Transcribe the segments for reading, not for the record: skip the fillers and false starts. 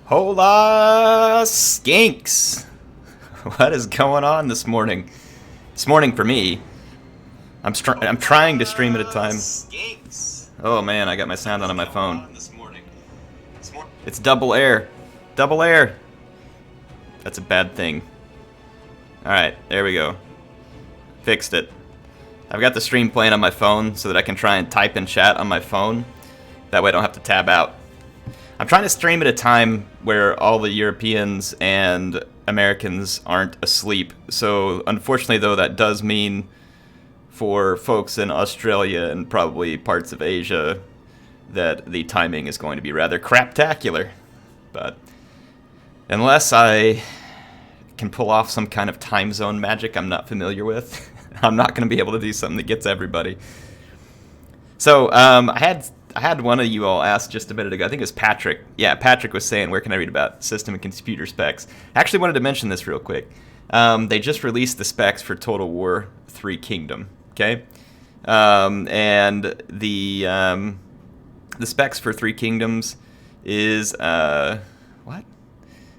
Hola, skinks! What is going on this morning? This morning for me, I'm trying to stream at a time. Skinks. Oh man, I got my sound on my phone. This morning. It's double air. Double air! That's a bad thing. Alright, there we go. Fixed it. I've got the stream playing on my phone so that I can try and type in chat on my phone. That way I don't have to tab out. I'm trying to stream at a time where all the Europeans and Americans aren't asleep. So unfortunately though, that does mean for folks in Australia and probably parts of Asia that the timing is going to be rather craptacular. But unless I can pull off some kind of time zone magic I'm not familiar with, I'm not going to be able to do something that gets everybody. So I had one of you all ask just a minute ago. I think it was Patrick. Yeah, Patrick was saying, where can I read about system and computer specs? I actually wanted to mention this real quick. They just released the specs for Total War 3 Kingdom. Okay, and the specs for 3 Kingdoms is what?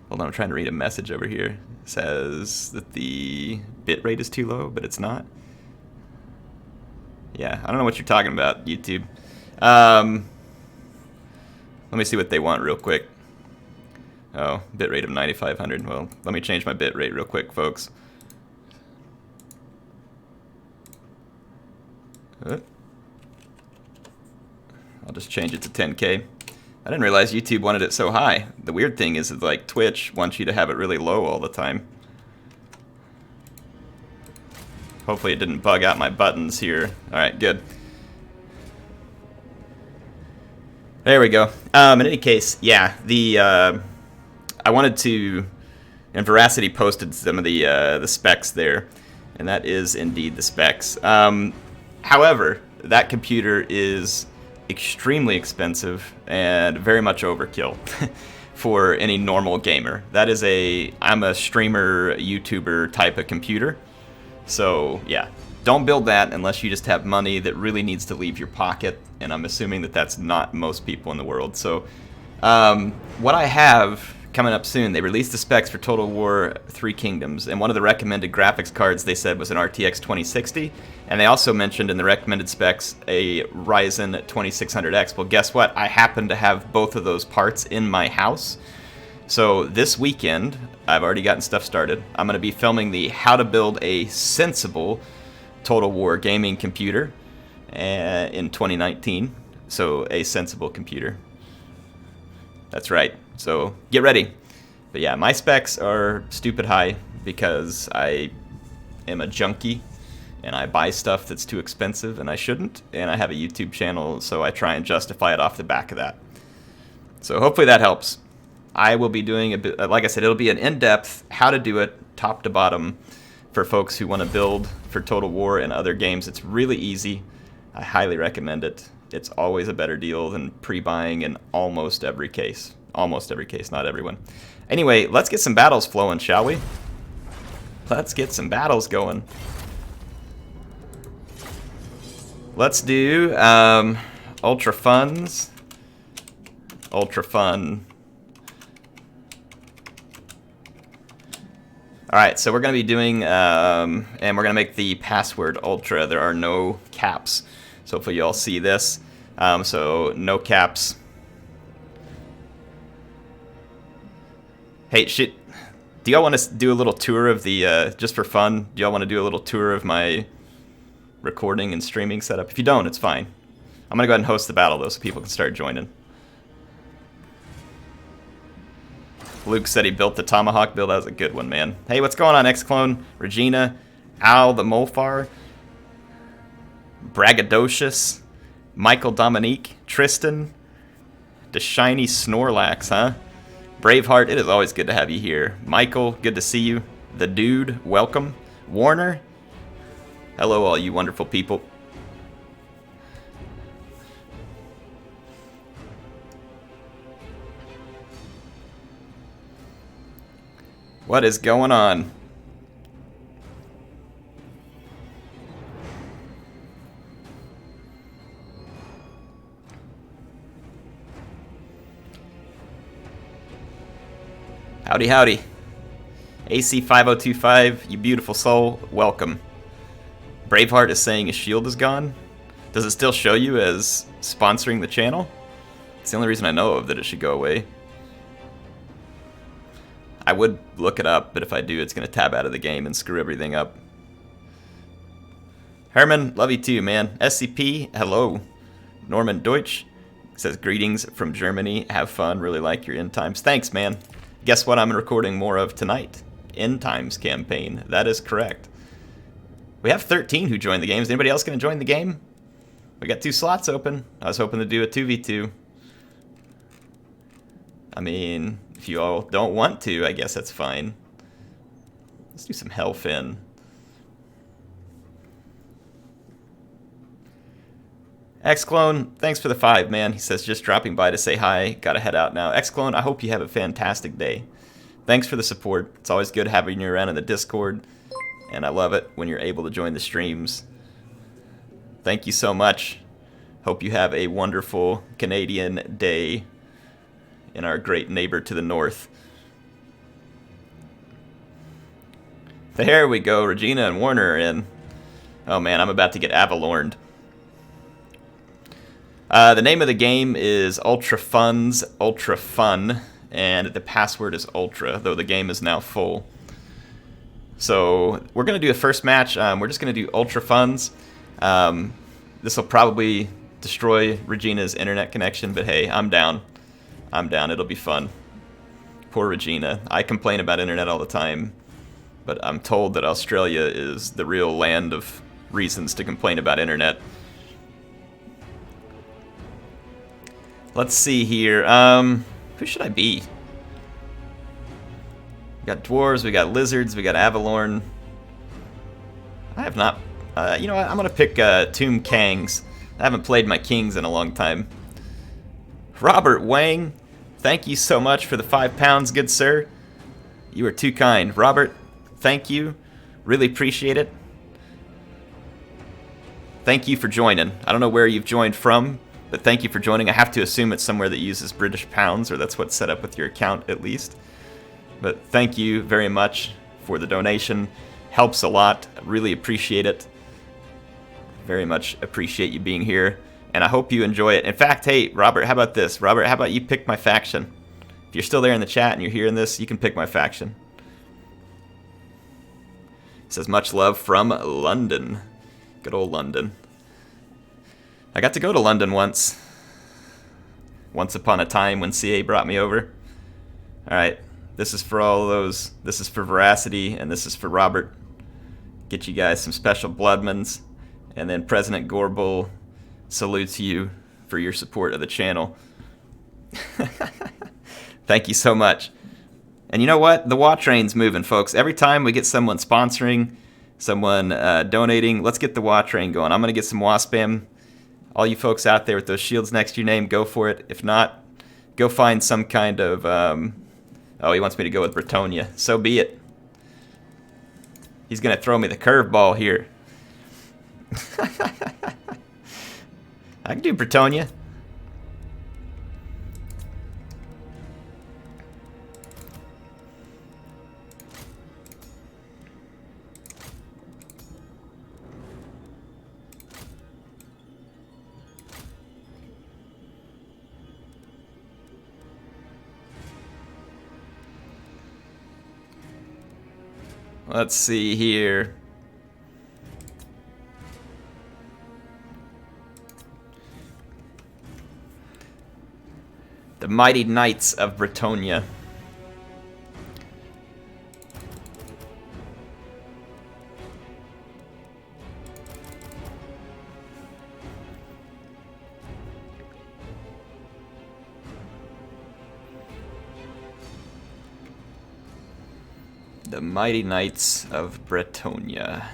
Hold on, I'm trying to read a message over here. It says that the bitrate is too low, but it's not. Yeah, I don't know what you're talking about, YouTube. Let me see what they want real quick. Oh, bitrate of 9500. Well, let me change my bitrate real quick, folks. I'll just change it to 10K. I didn't realize YouTube wanted it so high. The weird thing is that, like, Twitch wants you to have it really low all the time. Hopefully it didn't bug out my buttons here. Alright, good. There we go. In any case, yeah, I wanted to, and Veracity posted some of the specs there, and that is indeed the specs. However, that computer is extremely expensive and very much overkill for any normal gamer. That is I'm a streamer, YouTuber type of computer. So yeah, don't build that unless you just have money that really needs to leave your pocket, and I'm assuming that that's not most people in the world. So what I have coming up soon, they released the specs for Total War 3 Kingdoms, and one of the recommended graphics cards they said was an RTX 2060, and they also mentioned in the recommended specs a Ryzen 2600X. Well, guess what? I happen to have both of those parts in my house. So this weekend, I've already gotten stuff started. I'm going to be filming the how to build a sensible Total War gaming computer in 2019. So a sensible computer. That's right. So get ready. But yeah, my specs are stupid high because I am a junkie and I buy stuff that's too expensive and I shouldn't. And I have a YouTube channel, so I try and justify it off the back of that. So hopefully that helps. I will be doing a bit, like I said, it'll be an in-depth how to do it top to bottom for folks who want to build for Total War and other games. It's really easy. I highly recommend it. It's always a better deal than pre-buying in almost every case. Almost every case, not everyone. Anyway, let's get some battles flowing, shall we? Let's get some battles going. Let's do Ultra Funds. Ultra Fun. Alright, so we're going to be doing, and we're going to make the password Ultra. There are no caps. So hopefully you all see this. So no caps. Hey, shit. Do y'all want to do a little tour of the, just for fun, do y'all want to do a little tour of my recording and streaming setup? If you don't, it's fine. I'm going to go ahead and host the battle, though, so people can start joining. Luke said he built the Tomahawk build. That was a good one, man. Hey, what's going on, X-Clone? Regina, Al the Molfar, Braggadocious, Michael Dominique, Tristan, the Shiny Snorlax, huh? Braveheart, it is always good to have you here. Michael, good to see you. The Dude, welcome. Warner, hello all you wonderful people. What is going on? Howdy, howdy. AC5025, you beautiful soul, welcome. Braveheart is saying his shield is gone. Does it still show you as sponsoring the channel? It's the only reason I know of that it should go away. I would look it up, but if I do, it's going to tab out of the game and screw everything up. Herman, love you too, man. SCP, hello. Norman Deutsch says, greetings from Germany. Have fun. Really like your end times. Thanks, man. Guess what I'm recording more of tonight? End times campaign. That is correct. We have 13 who joined the game. Is anybody else going to join the game? We got 2 slots open. I was hoping to do a 2v2. I mean, if you all don't want to, I guess that's fine. Let's do some Hellfin. Xclone, thanks for the 5, man. He says, just dropping by to say hi. Gotta head out now. Xclone, I hope you have a fantastic day. Thanks for the support. It's always good having you around in the Discord. And I love it when you're able to join the streams. Thank you so much. Hope you have a wonderful Canadian day in our great neighbor to the north. There we go. Regina and Warner are in. Oh man, I'm about to get Avalorned. The name of the game is Ultra Fun's Ultra Fun, and the password is Ultra, though the game is now full. So we're going to do a first match. We're just going to do Ultra Fun's. This will probably destroy Regina's internet connection, but hey, I'm down. I'm down. It'll be fun. Poor Regina. I complain about internet all the time, but I'm told that Australia is the real land of reasons to complain about internet. Let's see here. Who should I be? We got dwarves, we got lizards, we got Avalorn. I have not... you know what? I'm going to pick Tomb Kangs. I haven't played my kings in a long time. Robert Wang, thank you so much for the 5 pounds, good sir. You are too kind. Robert, thank you. Really appreciate it. Thank you for joining. I don't know where you've joined from, but thank you for joining. I have to assume it's somewhere that uses British pounds, or that's what's set up with your account at least. But thank you very much for the donation. Helps a lot. I really appreciate it. Very much appreciate you being here, and I hope you enjoy it. In fact, hey, Robert, how about this? Robert, how about you pick my faction? If you're still there in the chat and you're hearing this, you can pick my faction. It says, much love from London. Good old London. I got to go to London once. Once upon a time when CA brought me over. Alright, this is for all of those. This is for Veracity, and this is for Robert. Get you guys some special Bloodmans. And then President Gorbel salutes you for your support of the channel. Thank you so much. And you know what? The WA train's moving, folks. Every time we get someone sponsoring, someone donating, let's get the WA train going. I'm going to get some WA spam. All you folks out there with those shields next to your name, go for it. If not, go find some kind of... oh, he wants me to go with Bretonia. So be it. He's going to throw me the curveball here. I can do Bretonia. Let's see here. The Mighty Knights of Bretonia. The Mighty Knights of Bretonia.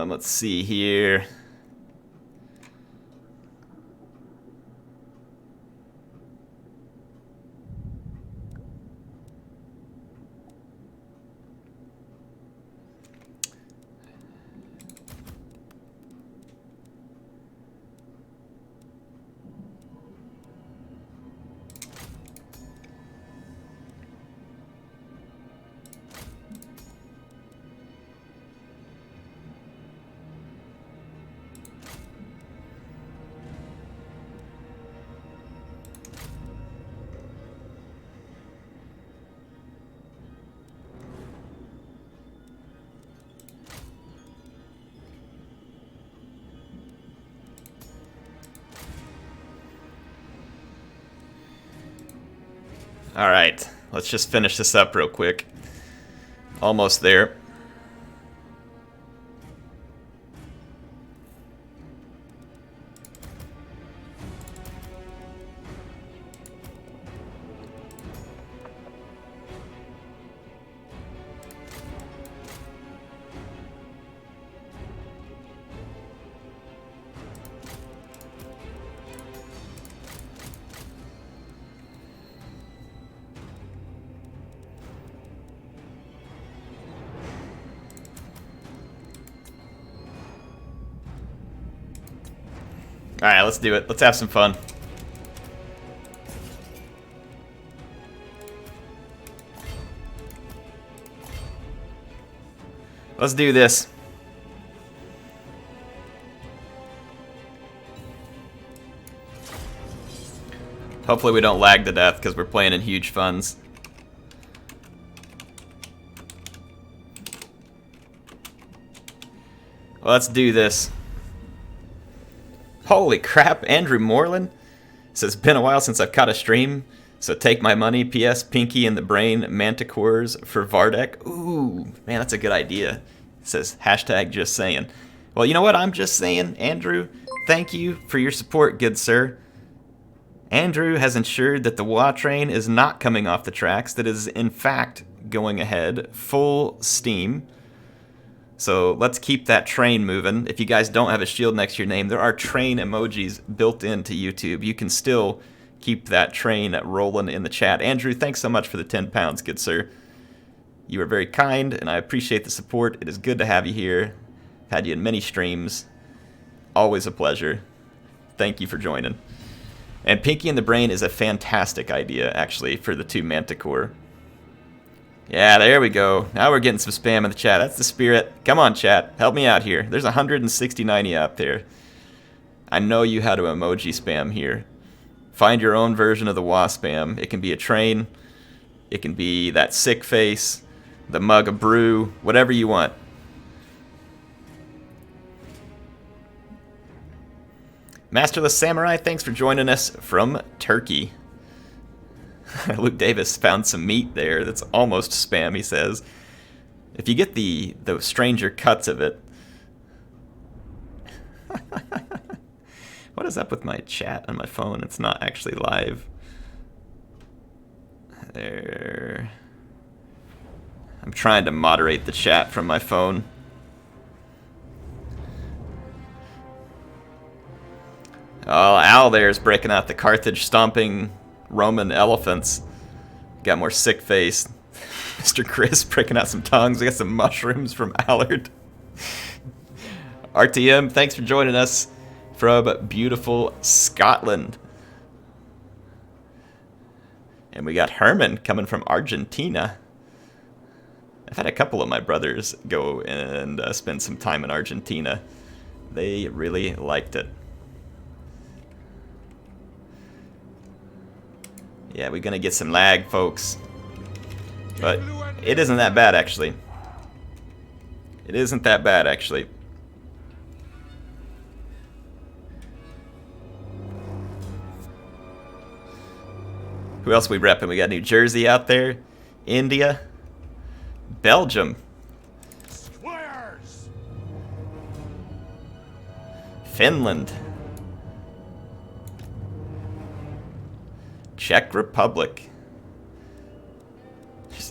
Let's see here. Alright, let's just finish this up real quick. Almost there. Alright, let's do it. Let's have some fun. Let's do this. Hopefully we don't lag to death because we're playing in huge funds. Let's do this. Holy crap, Andrew Moreland says, been a while since I've caught a stream, so take my money. P.S. Pinky and the Brain Manticores for Vardek. Ooh, man, that's a good idea. Says, hashtag just saying. Well, you know what? I'm just saying, Andrew, thank you for your support, good sir. Andrew has ensured that the WA train is not coming off the tracks, that is, in fact, going ahead full steam. So let's keep that train moving. If you guys don't have a shield next to your name, there are train emojis built into YouTube. You can still keep that train rolling in the chat. Andrew, thanks so much for the 10 pounds, good sir. You are very kind, and I appreciate the support. It is good to have you here. I've had you in many streams. Always a pleasure. Thank you for joining. And Pinky and the Brain is a fantastic idea, actually, for the 2 Manticore. Yeah, there we go. Now we're getting some spam in the chat. That's the spirit. Come on, chat. Help me out here. There's 169 out there. I know you how to emoji spam here. Find your own version of the WA spam. It can be a train. It can be that sick face. The mug of brew. Whatever you want. Masterless Samurai, thanks for joining us from Turkey. Luke Davis found some meat there that's almost spam, he says. If you get the stranger cuts of it. What is up with my chat on my phone? It's not actually live. There. I'm trying to moderate the chat from my phone. Oh, Al there's breaking out the Carthage stomping Roman elephants. Got more sick face. Mr. Chris breaking out some tongues. We got some mushrooms from Allard. RTM, thanks for joining us from beautiful Scotland. And we got Herman coming from Argentina. I've had a couple of my brothers go and spend some time in Argentina. They really liked it. Yeah, we're gonna get some lag, folks. But it isn't that bad, actually. It isn't that bad, actually. Who else we repping? We got New Jersey out there, India, Belgium, Squares. Finland, Czech Republic.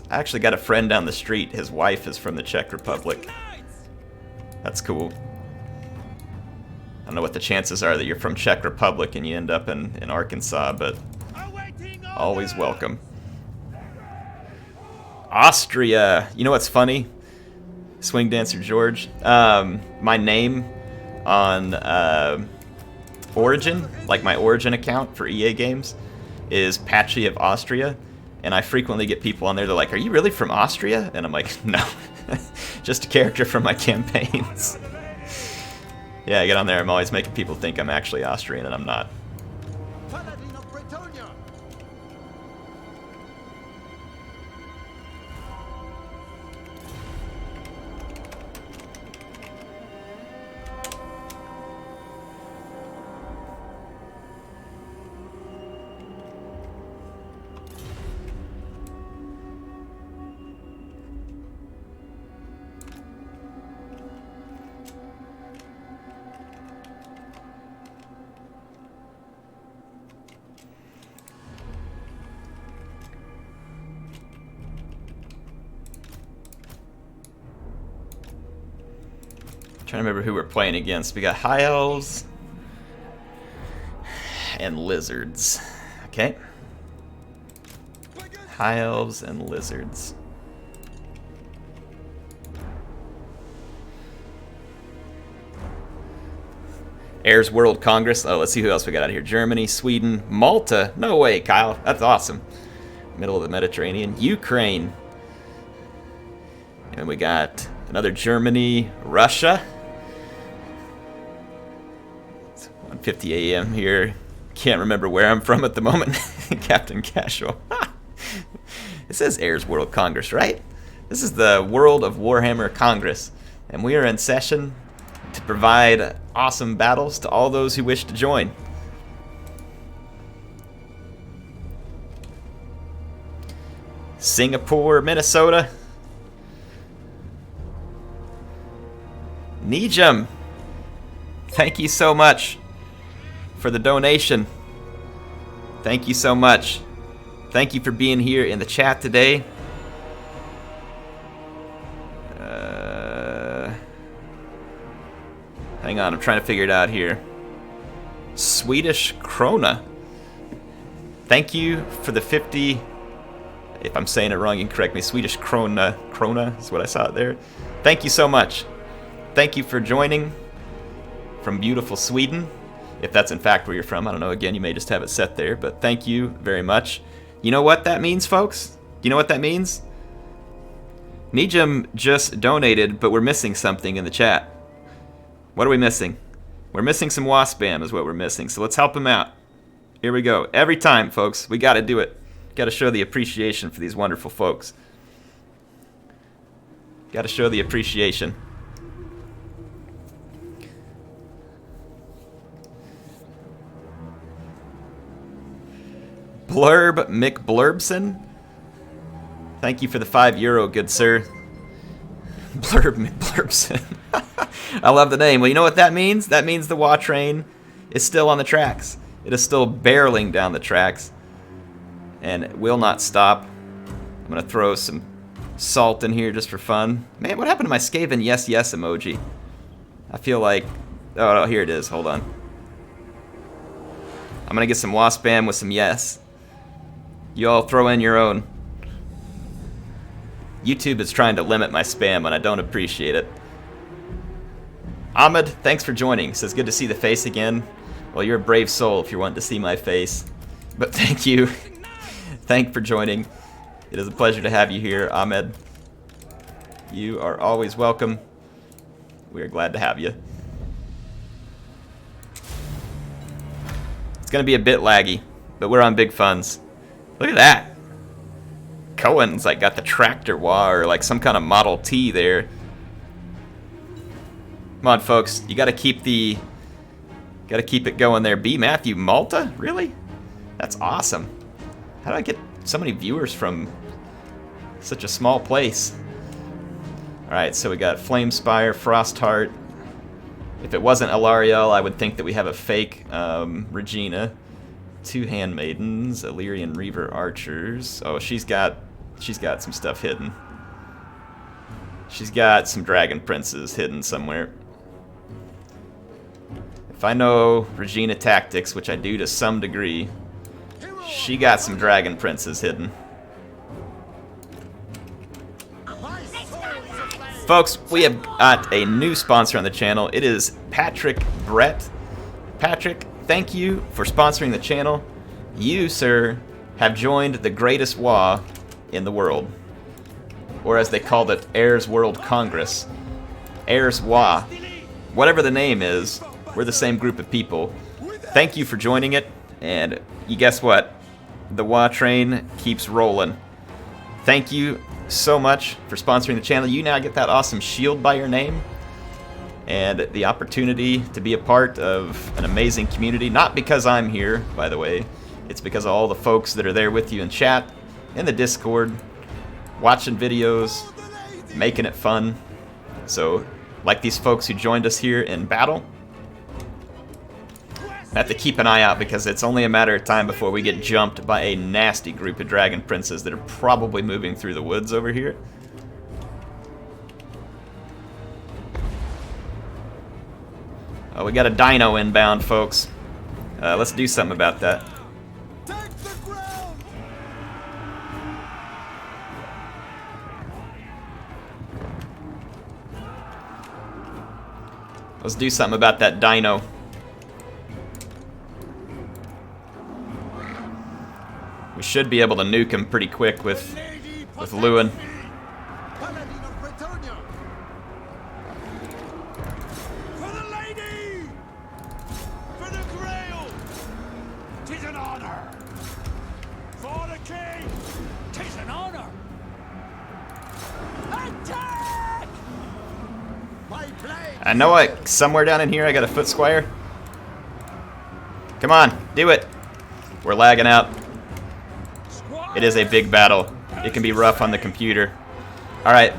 I actually got a friend down the street. His wife is from the Czech Republic. That's cool. I don't know what the chances are that you're from Czech Republic and you end up in Arkansas, but always welcome. Austria. You know what's funny? Swing Dancer George. My name on Origin, like my Origin account for EA games, is Patchy of Austria. And I frequently get people on there, they're like, "Are you really from Austria?" And I'm like, "No, just a character from my campaigns." Yeah, I get on there, I'm always making people think I'm actually Austrian, and I'm not. Trying to remember who we're playing against. We got high elves and lizards. Okay. High elves and lizards. Heirs World Congress. Oh, let's see who else we got out here. Germany, Sweden, Malta. No way, Kyle. That's awesome. Middle of the Mediterranean. Ukraine. And we got another Germany, Russia. 1:50 a.m. here. Can't remember where I'm from at the moment. Captain Casual. It says Heirs World Congress, right? This is the World of Warhammer Congress. And we are in session to provide awesome battles to all those who wish to join. Singapore, Minnesota. Nijam, thank you so much for the donation. Thank you so much. Thank you for being here in the chat today. Hang on, I'm trying to figure it out here. Swedish krona. Thank you for the 50. If I'm saying it wrong, you can correct me. Swedish krona. Krona is what I saw it there. Thank you so much. Thank you for joining from beautiful Sweden. If that's in fact where you're from, I don't know. Again, you may just have it set there, but thank you very much. You know what that means, folks? You know what that means? Nijam just donated, but we're missing something in the chat. What are we missing? We're missing some wasp spam is what we're missing, so let's help him out. Here we go. Every time, folks, we got to do it. Got to show the appreciation for these wonderful folks. Got to show the appreciation. Blurb McBlurbson. Thank you for the €5, good sir. Blurb McBlurbson. I love the name. Well, you know what that means? That means the WA train is still on the tracks. It is still barreling down the tracks and it will not stop. I'm going to throw some salt in here just for fun. Man, what happened to my Skaven yes yes emoji? I feel like... Oh, no, here it is. Hold on. I'm going to get some wasp spam with some yes. You all throw in your own. YouTube is trying to limit my spam and I don't appreciate it. Ahmed, thanks for joining. Says good to see the face again. Well, you're a brave soul if you're wanting to see my face. But thank you. Thank you for joining. It is a pleasure to have you here, Ahmed. You are always welcome. We are glad to have you. It's going to be a bit laggy, but we're on big funds. Look at that. Cohen's like got the tractor wah or like some kind of Model T there. Come on, folks. You got to keep it going there. B. Matthew, Malta? Really? That's awesome. How do I get so many viewers from such a small place? All right, so we got Flamespire, Frostheart. If it wasn't Alariel, I would think that we have a fake Regina. 2 handmaidens, Illyrian Reaver archers. Oh, she's got some stuff hidden. She's got some dragon princes hidden somewhere. If I know Regina tactics, which I do to some degree, she got some dragon princes hidden. Folks, we have got a new sponsor on the channel. It is Patrick Brett. Patrick, thank you for sponsoring the channel. You, sir, have joined the greatest WA in the world. Or as they called it, Heirs World Congress. Heirs WA. Whatever the name is, we're the same group of people. Thank you for joining it, and you guess what? The WA train keeps rolling. Thank you so much for sponsoring the channel. You now get that awesome shield by your name, and the opportunity to be a part of an amazing community. Not because I'm here, by the way. It's because of all the folks that are there with you in chat, in the Discord, watching videos, making it fun. So, like these folks who joined us here in battle, I have to keep an eye out because it's only a matter of time before we get jumped by a nasty group of dragon princes that are probably moving through the woods over here. Oh, we got a dino inbound, folks. Let's do something about that. Let's do something about that dino. We should be able to nuke him pretty quick with Lewin. For the lady! For the grail! 'Tis an honor! For the king! 'Tis an honor! Attack! I know somewhere down in here I got a foot squire. Come on, do it. We're lagging out. It is a big battle. It can be rough on the computer. Alright.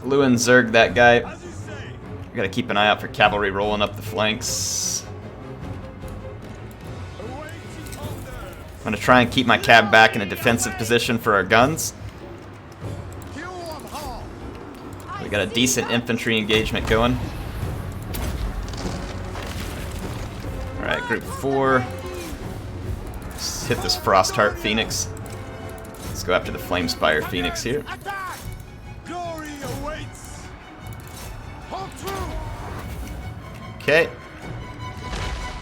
Lewin zerged that guy. We gotta keep an eye out for cavalry rolling up the flanks. I'm gonna try and keep my cab back in a defensive position for our guns. We got a decent infantry engagement going. Alright, group 4. Let's hit this Frostheart Phoenix. Let's go after the Flamespire Phoenix here. Glory awaits! Hold true! Okay.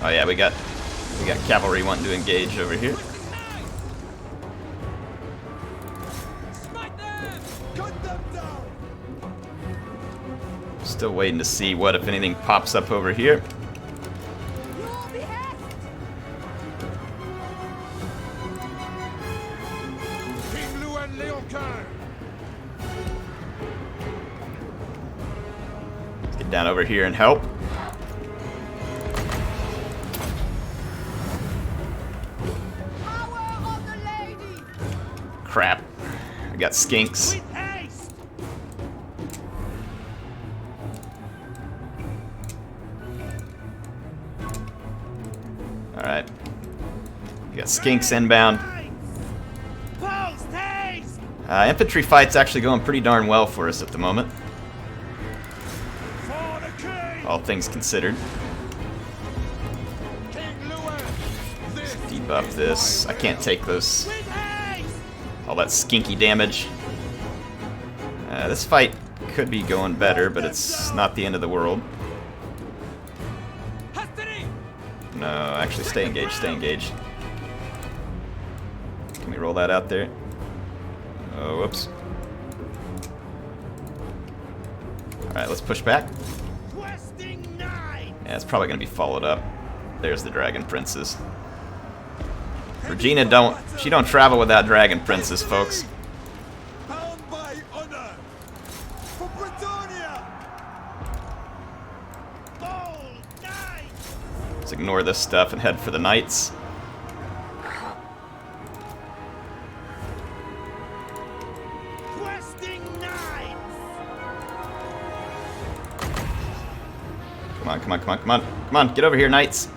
Oh yeah, we got cavalry wanting to engage over here. Smite them! Cut them down! Still waiting to see what, if anything, pops up over here. Let's get down over here and help. Crap. I got skinks. Alright. We got skinks inbound. Infantry fight's actually going pretty darn well for us at the moment. All things considered. Let's debuff this. I can't take those. All that skinky damage. This fight could be going better, but it's not the end of the world. No, actually, stay engaged, stay engaged. Can we roll that out there? Oh, whoops. Alright, let's push back. Yeah, it's probably going to be followed up. There's the Dragon Princess. Regina don't travel without Dragon Princess, folks. Bound by honor for Britannia. Bold knights. Let's ignore this stuff and head for the knights. Come on, come on, come on, come on. Come on, get over here, knights.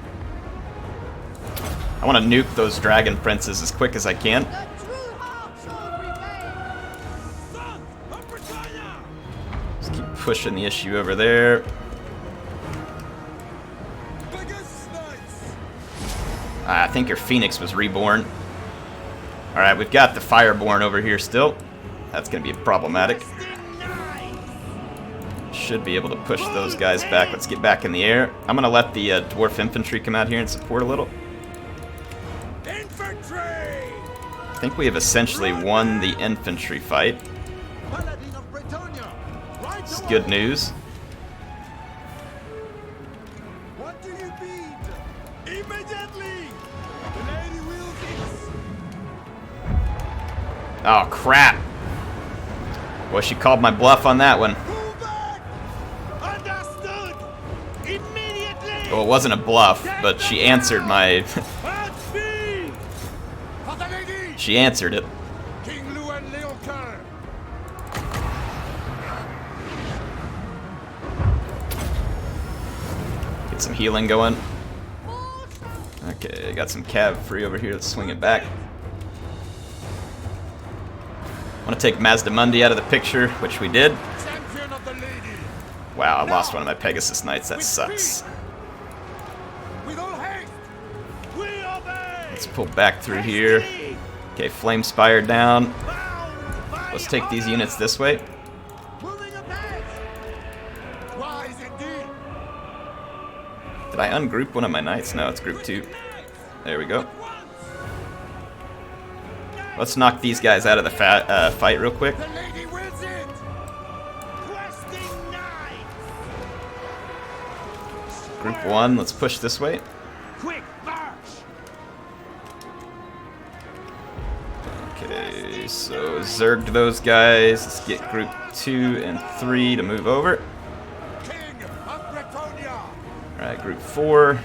I want to nuke those dragon princes as quick as I can. Let's keep pushing the issue over there. I think your Phoenix was reborn. Alright, we've got the Fireborn over here still. That's going to be problematic. Should be able to push those guys back. Let's get back in the air. I'm going to let the Dwarf Infantry come out here and support a little. Infantry! I think we have essentially won the infantry fight. It's good news. What do you need? Immediately! The lady will fix. Oh, crap. Well, she called my bluff on that one. Move back! Understood! Immediately! Well, it wasn't a bluff, but she answered my... At speed! For the lady! She answered it. King Luan Leocar! Get some healing going. Okay, got some cav free over here. Let's swing it back. I want to take Mazdamundi out of the picture, which we did. Champion of the lady! Wow, I lost one of my Pegasus Knights. That sucks. With all haste! We obey! Let's pull back through here. Okay, Flame Spire down. Bound by Let's take these honor! units this way. Moving ahead! Wise indeed! Did I ungroup one of my knights? No, it's group 2. There we go. Let's knock these guys out of the fight real quick. The lady wills it! Questing knights! Group 1, let's push this way. Quick march! Okay, so zerged those guys. Let's get group 2 and 3 to move over. King of Bretonia! Alright, group 4.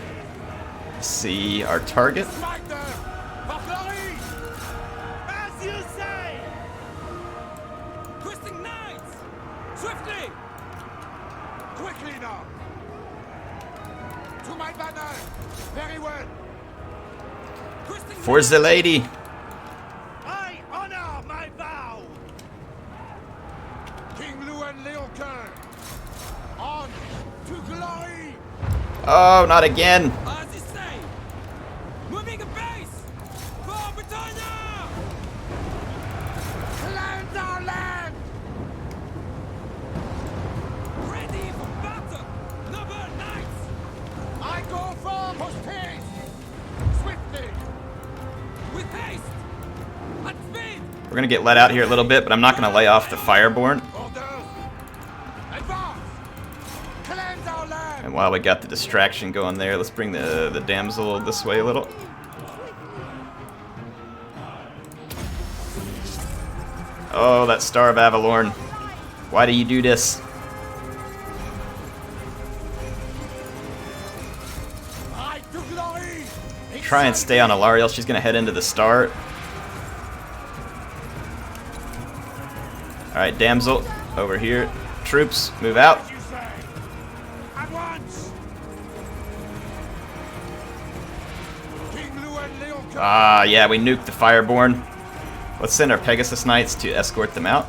See our target. Smite them! For glory! As you say! Questing knights! Swiftly! Quickly now! To my banner! Very well! Questing For the lady. I honor my vow! King Luan Leocar! On to glory! Oh, not again. As you say! Moving a base! For Britannia! Cleanse our land! Ready for battle! Noble knights! I go for post haste! Swiftly! With haste! At speed! We're going to get let out here a little bit, but I'm not going to lay off the Fireborn. Orders! Advance! Cleanse our land! And while we got the distraction going there, let's bring the damsel this way a little. Oh, that Star of Avalorn. Why do you do this? Ride to glory! Try and stay on Alariel. She's going to head into the star. Alright, damsel, over here. Troops, move out. As you say! At once! King Luan Leocar! Ah, yeah, we nuked the Fireborn. Let's send our Pegasus Knights to escort them out.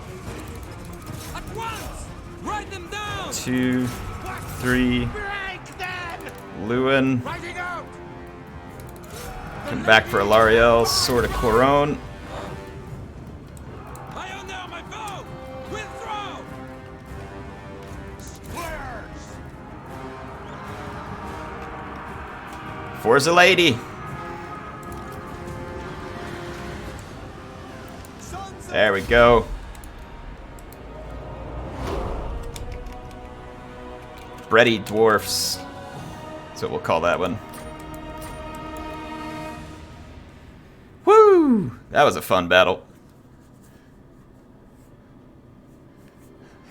At once! Write them down! 2, 3, Break them! Lewin. Riding out! Come back for Alariel, Sword of Coron. I honor my vow! Withdraw! Squares! For the lady. There we go. Bready Dwarfs. That's what we'll call that one. Woo! That was a fun battle.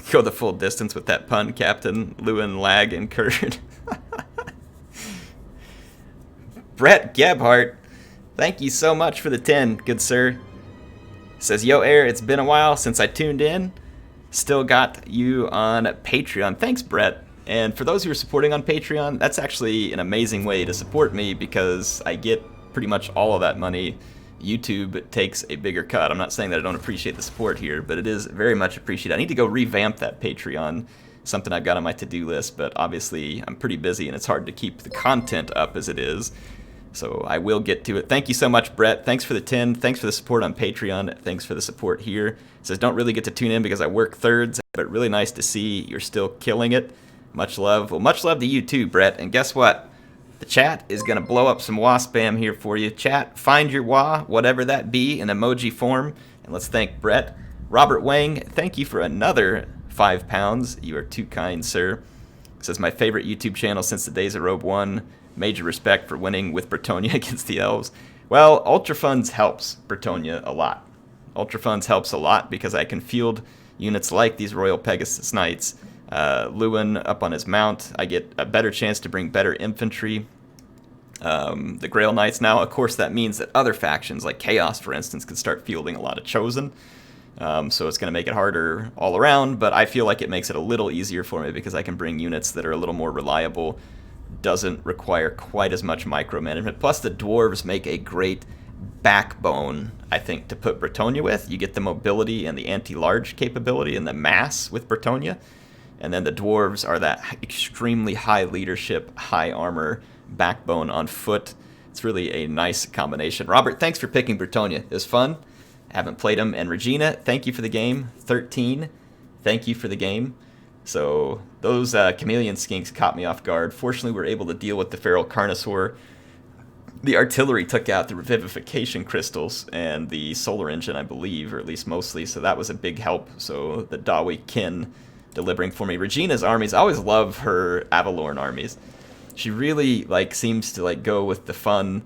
Go the full distance with that pun, Captain Lewin, Lag, and Kurt. Brett Gebhardt, thank you so much for the 10, good sir. Says, yo, Air, it's been a while since I tuned in. Still got you on Patreon. Thanks, Brett. And for those who are supporting on Patreon, that's actually an amazing way to support me because I get pretty much all of that money YouTube takes a bigger cut. I'm not saying that I don't appreciate the support here, but it is very much appreciated. I need to go revamp that Patreon, something I've got on my to-do list, but obviously I'm pretty busy and it's hard to keep the content up as it is. So I will get to it. Thank you so much, Brett. Thanks for the 10. Thanks for the support on Patreon. Thanks for the support here. It says, don't really get to tune in because I work thirds, but really nice to see you're still killing it. Much love. Well, much love to you too, Brett. And guess what? The chat is going to blow up some WA spam here for you. Chat, find your WA, whatever that be, in emoji form. And let's thank Brett. Robert Wang, thank you for another £5. You are too kind, sir. It says, my favorite YouTube channel since the days of Robe 1. Major respect for winning with Bretonia against the elves. Well, Ultra Funds helps Bretonia a lot. Ultra Funds helps a lot because I can field units like these Royal Pegasus Knights. Lewin up on his mount. I get a better chance to bring better infantry. The Grail Knights now, of course, that means that other factions like Chaos, for instance, can start fielding a lot of Chosen. So it's going to make it harder all around, but I feel like it makes it a little easier for me because I can bring units that are a little more reliable. Doesn't require quite as much micromanagement. Plus, the dwarves make a great backbone, I think, to put Bretonia with. You get the mobility and the anti-large capability and the mass with Bretonia. And then the dwarves are that extremely high leadership, high armor backbone on foot. It's really a nice combination. Robert, thanks for picking Bretonia. It was fun. I haven't played him. And Regina, thank you for the game. 13, thank you for the game. So those chameleon skinks caught me off guard. Fortunately, we were able to deal with the feral carnosaur. The artillery took out the revivification crystals and the solar engine, I believe, or at least mostly. So that was a big help. So the Dawi kin delivering for me. Regina's armies, I always love her Avalorn armies. She really seems to go with the fun,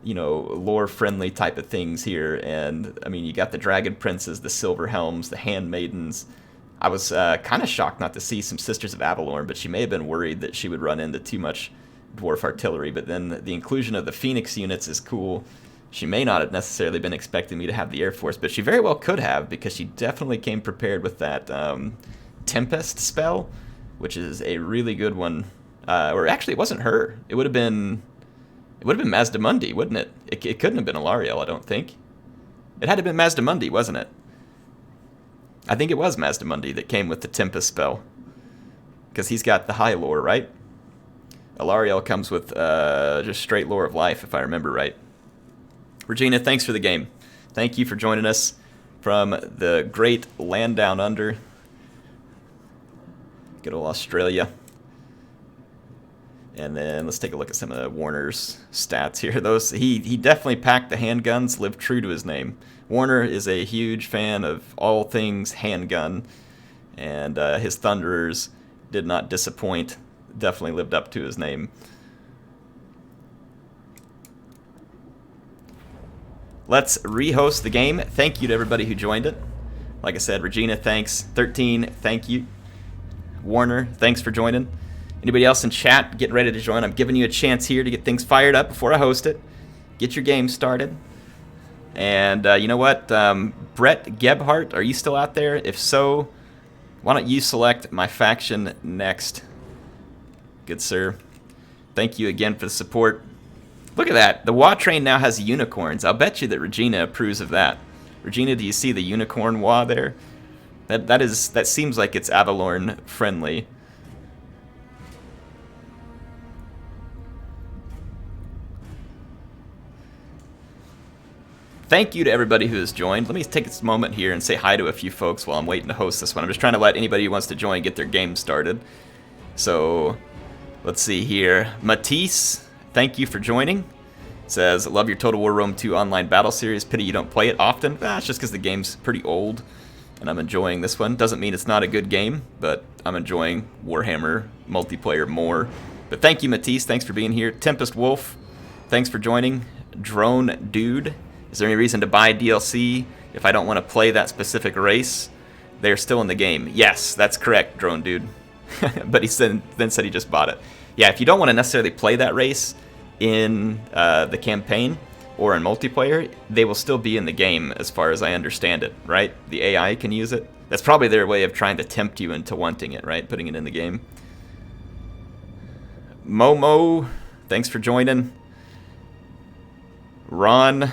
lore-friendly type of things here. And I mean, you got the Dragon Princes, the Silver Helms, the Handmaidens. I was kind of shocked not to see some Sisters of Avalorn, but she may have been worried that she would run into too much dwarf artillery. But then the inclusion of the Phoenix units is cool. She may not have necessarily been expecting me to have the Air Force, but she very well could have, because she definitely came prepared with that Tempest spell, which is a really good one. Or actually, it wasn't her. It would have been Mazdamundi, wouldn't it? It couldn't have been Alariel, I don't think. It had to have been Mazdamundi, wasn't it? I think it was Mazdamundi that came with the Tempest spell, because he's got the high lore, right? Alariel comes with just straight lore of life, if I remember right. Regina, thanks for the game. Thank you for joining us from the great land down under. Good old Australia. And then let's take a look at some of Warner's stats here. He definitely packed the handguns, lived true to his name. Warner is a huge fan of all things handgun, and his Thunderers did not disappoint. Definitely lived up to his name. Let's rehost the game. Thank you to everybody who joined it. Like I said, Regina, thanks. 13, thank you. Warner, thanks for joining. Anybody else in chat getting ready to join? I'm giving you a chance here to get things fired up before I host it. Get your game started. And you know what? Brett Gebhardt, are you still out there? If so, why don't you select my faction next? Good sir. Thank you again for the support. Look at that. The WA train now has unicorns. I'll bet you that Regina approves of that. Regina, do you see the unicorn WA there? That seems like it's Avalorn friendly. Thank you to everybody who has joined. Let me take this moment here and say hi to a few folks while I'm waiting to host this one. I'm just trying to let anybody who wants to join get their game started. So, let's see here. Matisse, thank you for joining. Says, love your Total War Rome 2 online battle series. Pity you don't play it often. It's just because the game's pretty old, and I'm enjoying this one. Doesn't mean it's not a good game, but I'm enjoying Warhammer multiplayer more. But thank you, Matisse. Thanks for being here. Tempest Wolf, thanks for joining. Drone Dude, is there any reason to buy DLC if I don't want to play that specific race? They're still in the game. Yes, that's correct, Drone Dude. But he then said he just bought it. Yeah, if you don't want to necessarily play that race in the campaign or in multiplayer, they will still be in the game as far as I understand it, right? The AI can use it. That's probably their way of trying to tempt you into wanting it, right? Putting it in the game. Momo, thanks for joining. Ron,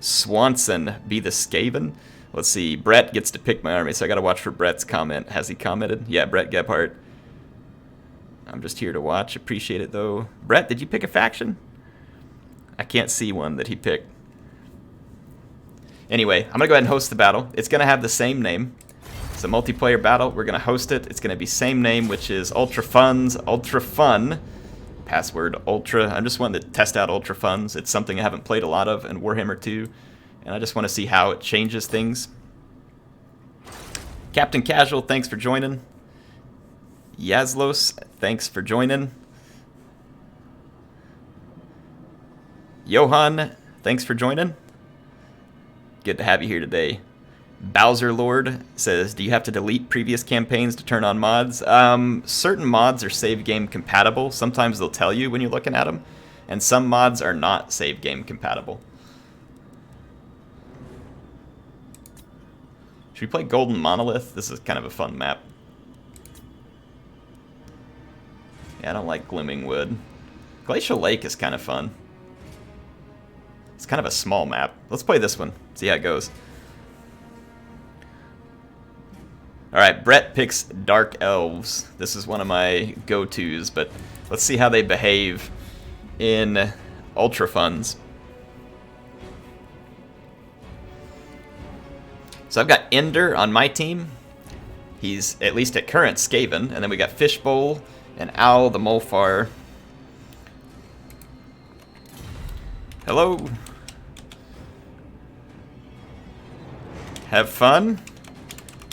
Swanson be the Skaven. Let's see. Brett gets to pick my army, so I got to watch for Brett's comment. Has he commented? Yeah, Brett Gebhardt. I'm just here to watch. Appreciate it, though. Brett, did you pick a faction? I can't see one that he picked. Anyway, I'm going to go ahead and host the battle. It's going to have the same name. It's a multiplayer battle. We're going to host it. It's going to be same name, which is Ultra Funds, Ultra Fun. Password Ultra. I'm just wanting to test out Ultra Funds. It's something I haven't played a lot of in Warhammer 2, and I just want to see how it changes things. Captain Casual, thanks for joining. Yazlos, thanks for joining. Johan, thanks for joining. Good to have you here today. Bowser Lord says, do you have to delete previous campaigns to turn on mods? Certain mods are save game compatible. Sometimes they'll tell you when you're looking at them. And some mods are not save game compatible. Should we play Golden Monolith? This is kind of a fun map. Yeah, I don't like Glooming Wood. Glacial Lake is kind of fun. It's kind of a small map. Let's play this one. See how it goes. Alright, Brett picks Dark Elves. This is one of my go-tos, but let's see how they behave in Ultra Funds. So I've got Ender on my team. He's at least at current Skaven. And then we got Fishbowl and Owl the Molfar. Hello. Have fun.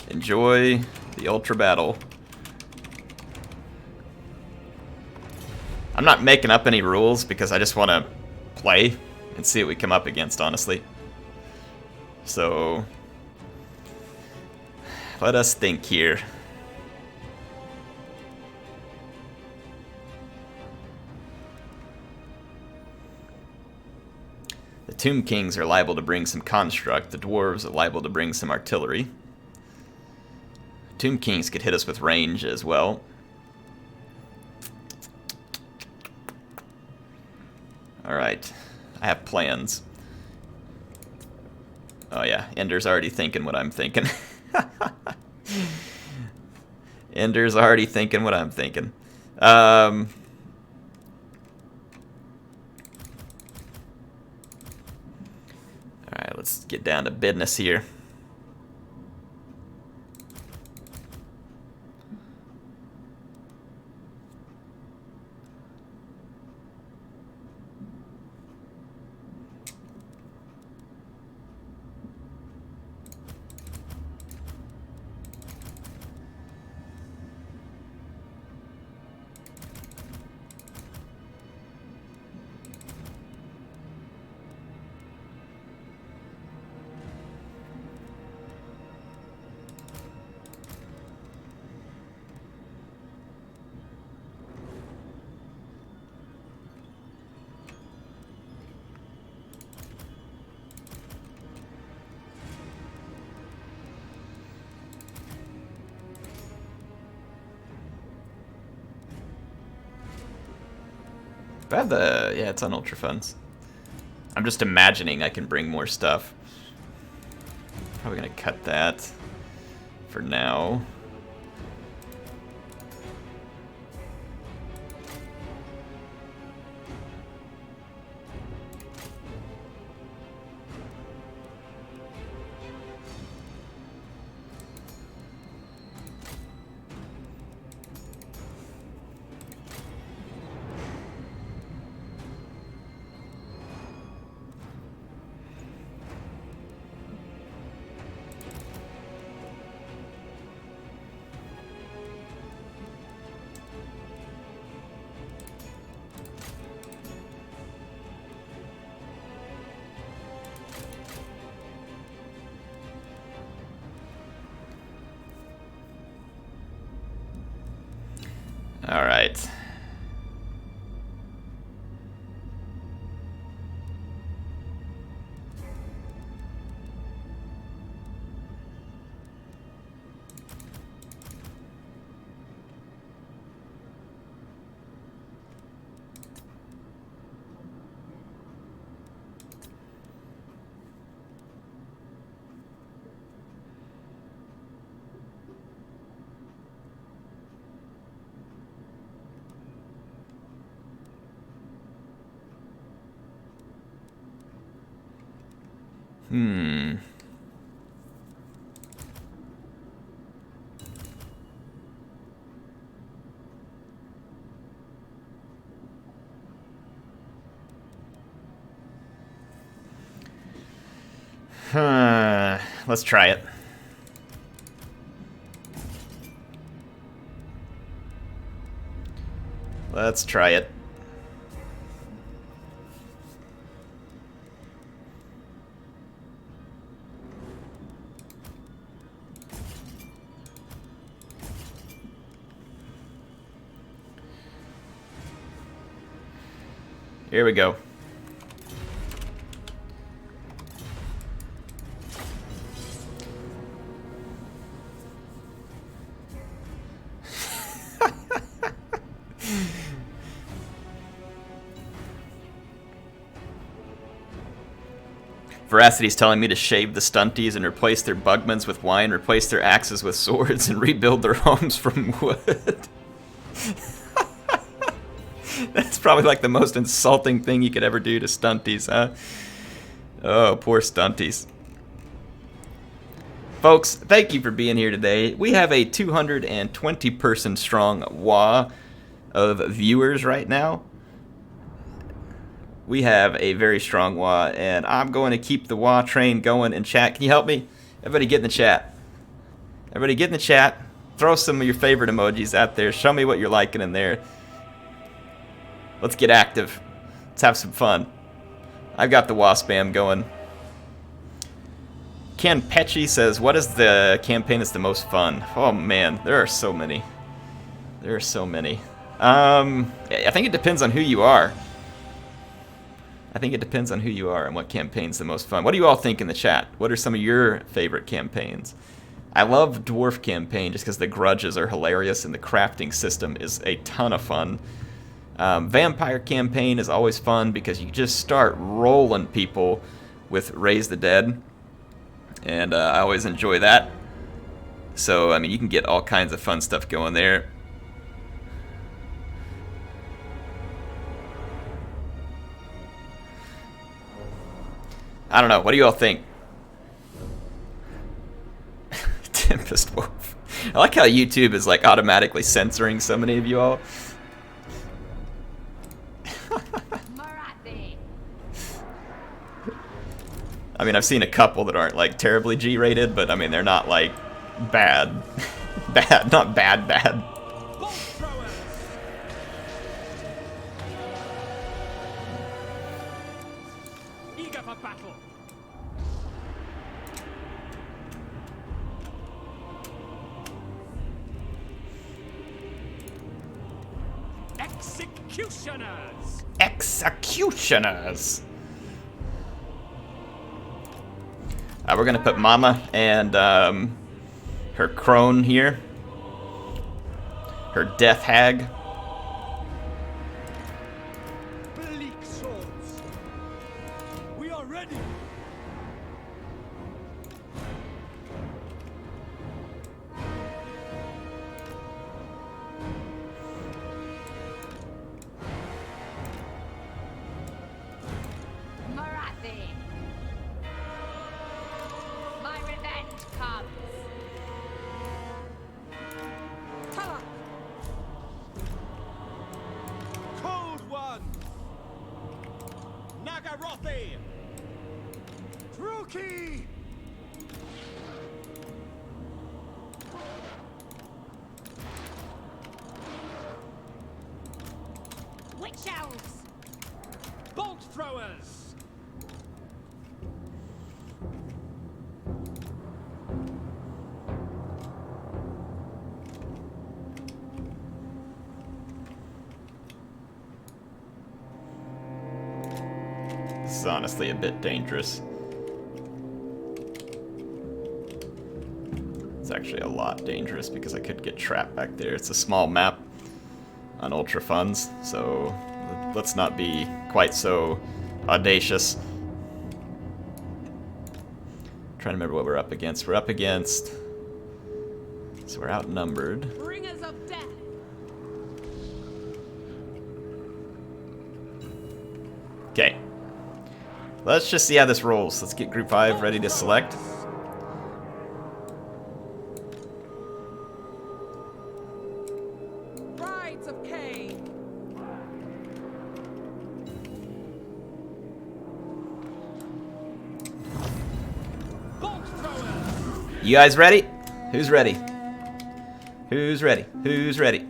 Enjoy the Ultra Battle. I'm not making up any rules because I just want to play and see what we come up against, honestly. So, let us think here. The Tomb Kings are liable to bring some construct. The Dwarves are liable to bring some artillery. Tomb Kings could hit us with range as well. Alright, I have plans. Oh yeah, Ender's already thinking what I'm thinking. Ender's already thinking what I'm thinking. Alright, let's get down to business here. I have the... yeah, it's on Ultra Funds. I'm just imagining I can bring more stuff. Probably gonna cut that for now. Hmm. Let's try it. Let's try it. Here we go. Veracity's telling me to shave the stunties and replace their bugmans with wine, replace their axes with swords, and rebuild their homes from wood. That's probably like the most insulting thing you could ever do to stunties, huh? Oh, poor stunties. Folks, thank you for being here today. We have a 220-person strong WA of viewers right now. We have a very strong WA, and I'm going to keep the WA train going in chat. Can you help me? Everybody get in the chat. Everybody get in the chat. Throw some of your favorite emojis out there. Show me what you're liking in there. Let's get active. Let's have some fun. I've got the WA spam going. Ken Petchy says, what is the campaign that's the most fun? Oh man, there are so many. There are so many. I think it depends on who you are. I think it depends on who you are and what campaign's the most fun. What do you all think in the chat? What are some of your favorite campaigns? I love Dwarf campaign just because the grudges are hilarious and the crafting system is a ton of fun. Vampire campaign is always fun because you just start rolling people with Raise the Dead. And I always enjoy that. So, I mean, you can get all kinds of fun stuff going there. I don't know. What do you all think? Tempest Wolf. I like how YouTube is like automatically censoring so many of you all. I mean, I've seen a couple that aren't like terribly G-rated, but I mean, they're not like bad. Bad, not bad, bad. Eager for battle. Executioners. Executioners. We're gonna put Mama and her crone here, her death hag. Bleak swords. We are ready. Marathi. My revenge comes. Talak. Cold one. Nagarothi. Truki. Witch elves. Bolt throwers. This is honestly a bit dangerous. It's actually a lot dangerous because I could get trapped back there. It's a small map on Ultra Funds, so let's not be quite so audacious. Trying to remember what we're up against. We're up against... So we're outnumbered. Bringers of death. Okay. Let's just see how this rolls. Let's get Group 5 ready to select. Brides of Cain. Bolt throwers. You guys ready? Who's ready? Who's ready? Who's ready?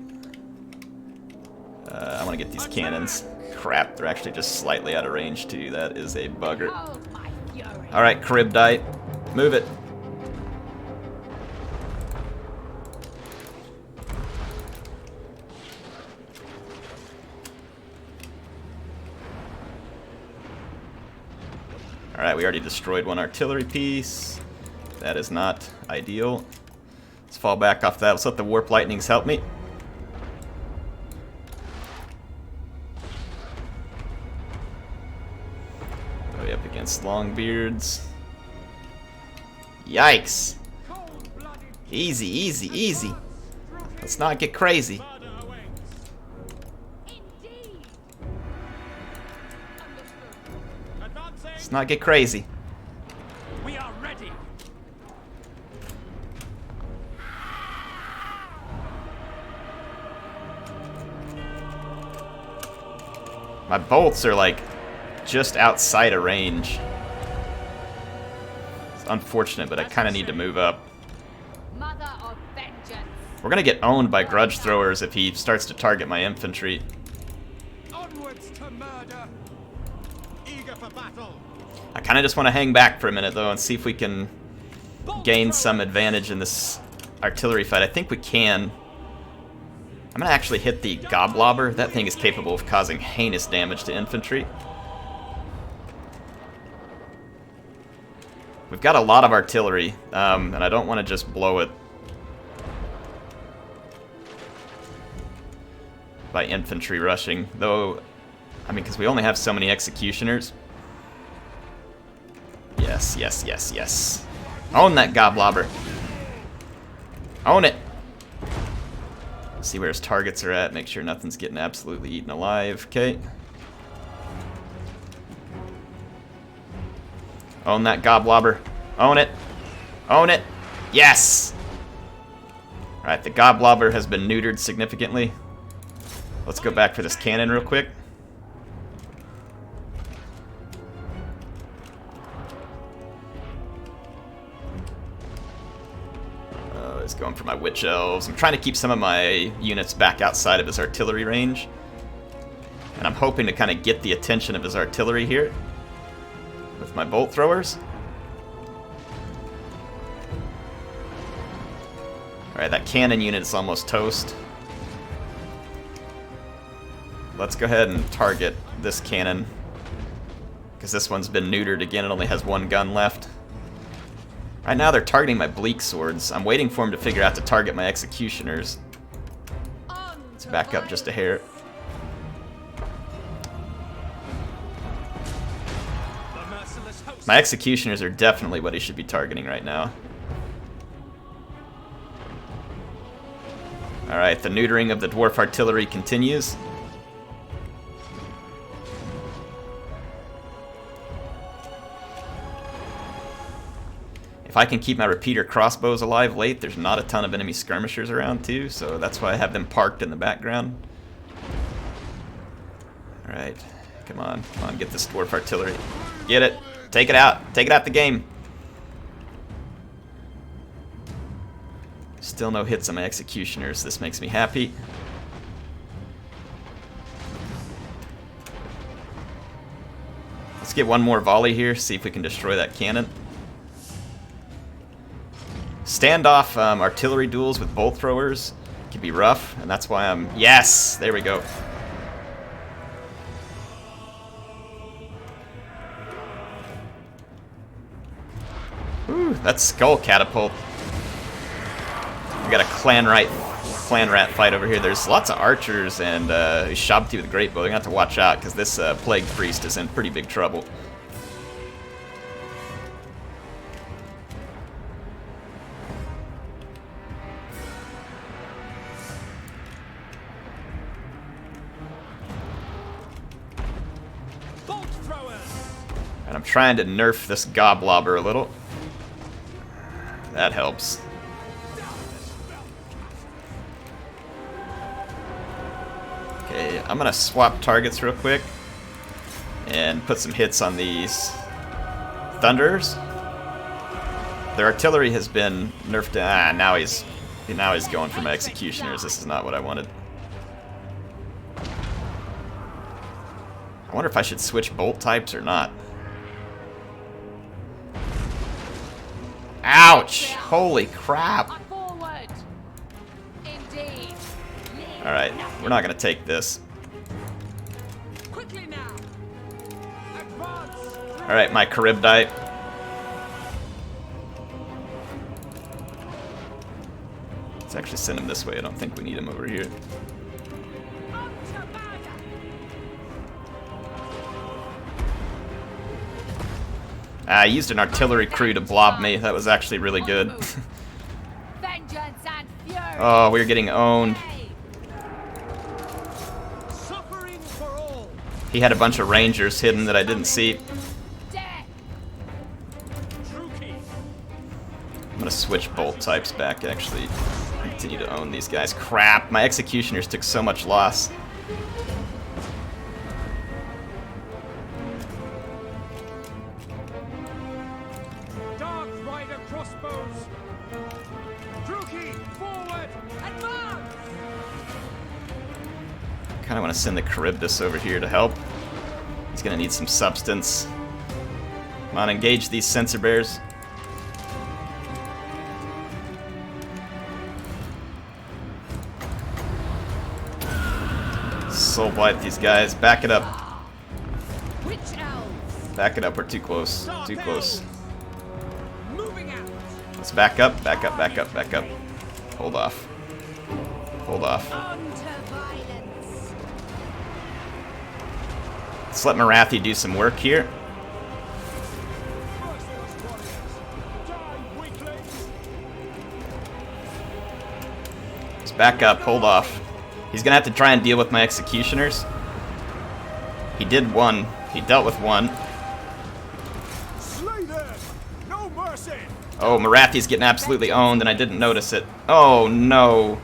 I want to get these cannons. Crap, they're actually just slightly out of range too. That is a bugger. Hold my fury. Alright, Charybdite. Move it. Alright, we already destroyed one artillery piece. That is not ideal. Let's fall back off that. Let's let the warp lightnings help me. Way up against Longbeards. Yikes. Cold-blooded Easy, easy, easy. Let's not get crazy. murder awaits. Indeed. Understood. Advancing. Let's not get crazy. We are ready. My bolts are like just outside of range. It's unfortunate, but I kind of need to move up. Mother of vengeance. We're gonna get owned by grudge throwers if he starts to target my infantry. Onwards to murder. Eager for battle. I kind of just want to hang back for a minute though and see if we can gain some advantage in this artillery fight. I think we can. I'm gonna actually hit the Goblobber. That thing is capable of causing heinous damage to infantry. We've got a lot of artillery, and I don't want to just blow it by infantry rushing, though. I mean, because we only have so many executioners. Yes, yes, yes, yes. Own that Goblobber. Own it. See where his targets are at. Make sure nothing's getting absolutely eaten alive. Okay. Own that Goblobber. Own it. Own it. Yes! Alright, the Goblobber has been neutered significantly. Let's go back for this cannon real quick. He's going for my Witch Elves. I'm trying to keep some of my units back outside of his artillery range. And I'm hoping to kind of get the attention of his artillery here with my bolt throwers. Alright, that cannon unit is almost toast. Let's go ahead and target this cannon, because this one's been neutered again. It only has one gun left. Right now they're targeting my bleak swords. I'm waiting for him to figure out to target my executioners. Let's back up just a hair. The merciless host. My executioners are definitely what he should be targeting right now. Alright, the neutering of the dwarf artillery continues. If I can keep my repeater crossbows alive late, there's not a ton of enemy skirmishers around too, so that's why I have them parked in the background. Alright, come on, get this dwarf artillery. Get it, take it out the game. Still no hits on my executioners, this makes me happy. Let's get one more volley here, see if we can destroy that cannon. Standoff artillery duels with bolt throwers can be rough, and that's why I'm... Yes! There we go. Whew, that skull catapult. We got a clan rat fight over here. There's lots of archers and Shabti with a great bow. They're gonna have to watch out because this plague priest is in pretty big trouble. And I'm trying to nerf this goblobber a little. That helps. Okay, I'm gonna swap targets real quick and put some hits on these Thunderers. Their artillery has been nerfed. Now he's going for my executioners. This is not what I wanted. I wonder if I should switch bolt types or not. Ouch! Holy crap! Forward. Indeed. Alright, we're not gonna take this. Quickly now. Advance. Alright, my Charybdite. Let's actually send him this way. I don't think we need him over here. On to murder. I used an artillery crew to blob me. That was actually really good. Vengeance and fury. Oh, we're getting owned. Suffering for all. He had a bunch of rangers hidden that I didn't see. Death. Druki. I'm gonna switch bolt types back, actually. Continue to own these guys. Crap, my executioners took so much loss. Dark Rider crossbows. Druki, forward. Advance. Kinda wanna send the Charybdis over here to help. He's gonna need some substance. Come on, engage these sensor bears. Soul blight these guys. Back it up. Witch elves. Back it up. We're too close. Too close. Moving out. Let's back up. Back up. Back up. Back up. Hold off. Hold off. On to violence. Let's let Marathi do some work here. Merciless warriors. Die, weaklings. Let's back up. Hold off. He's gonna have to try and deal with my executioners. He did one. He dealt with one. Slay them. No mercy. Oh, Marathi's getting absolutely owned, and I didn't notice it. Oh, no.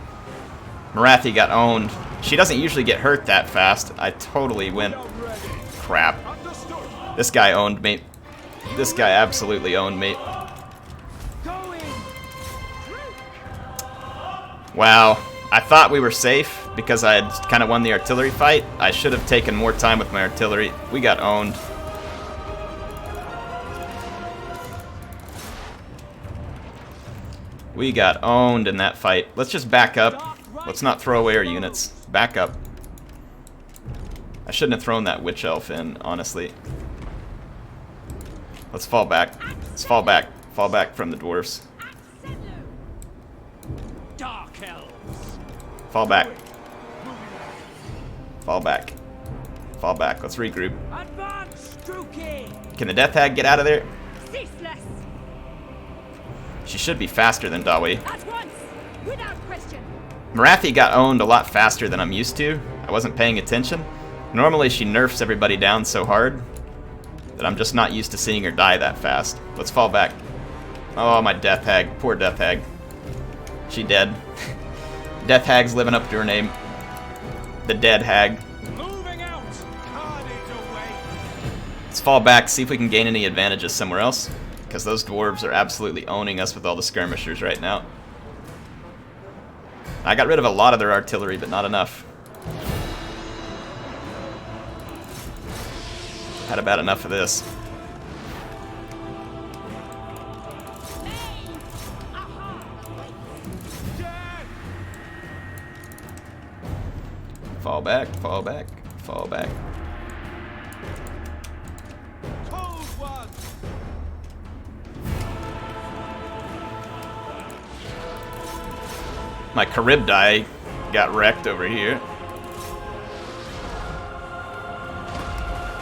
Marathi got owned. She doesn't usually get hurt that fast. I totally went... Ready. Crap. Understood. This guy owned me. This guy absolutely owned me. Going. Wow. I thought we were safe because I had kind of won the artillery fight. I should have taken more time with my artillery. We got owned. We got owned in that fight. Let's just back up. Let's not throw away our units. Back up. I shouldn't have thrown that witch elf in, honestly. Let's fall back. Let's fall back. Fall back from the dwarves. Dark elves. Fall back. Fall back. Fall back. Let's regroup. Advance, Druki. Can the Death Hag get out of there? Ceaseless. She should be faster than Dawi. At once. Without question. Marathi got owned a lot faster than I'm used to. I wasn't paying attention. Normally she nerfs everybody down so hard that I'm just not used to seeing her die that fast. Let's fall back. Oh, my Death Hag. Poor Death Hag. She dead. Death Hag's living up to her name. The Dead Hag. Moving out. Carnage away. Let's fall back, see if we can gain any advantages somewhere else. Because those dwarves are absolutely owning us with all the skirmishers right now. I got rid of a lot of their artillery, but not enough. Had about enough of this. Fall back, fall back, fall back. Cold one. My Charybdii got wrecked over here.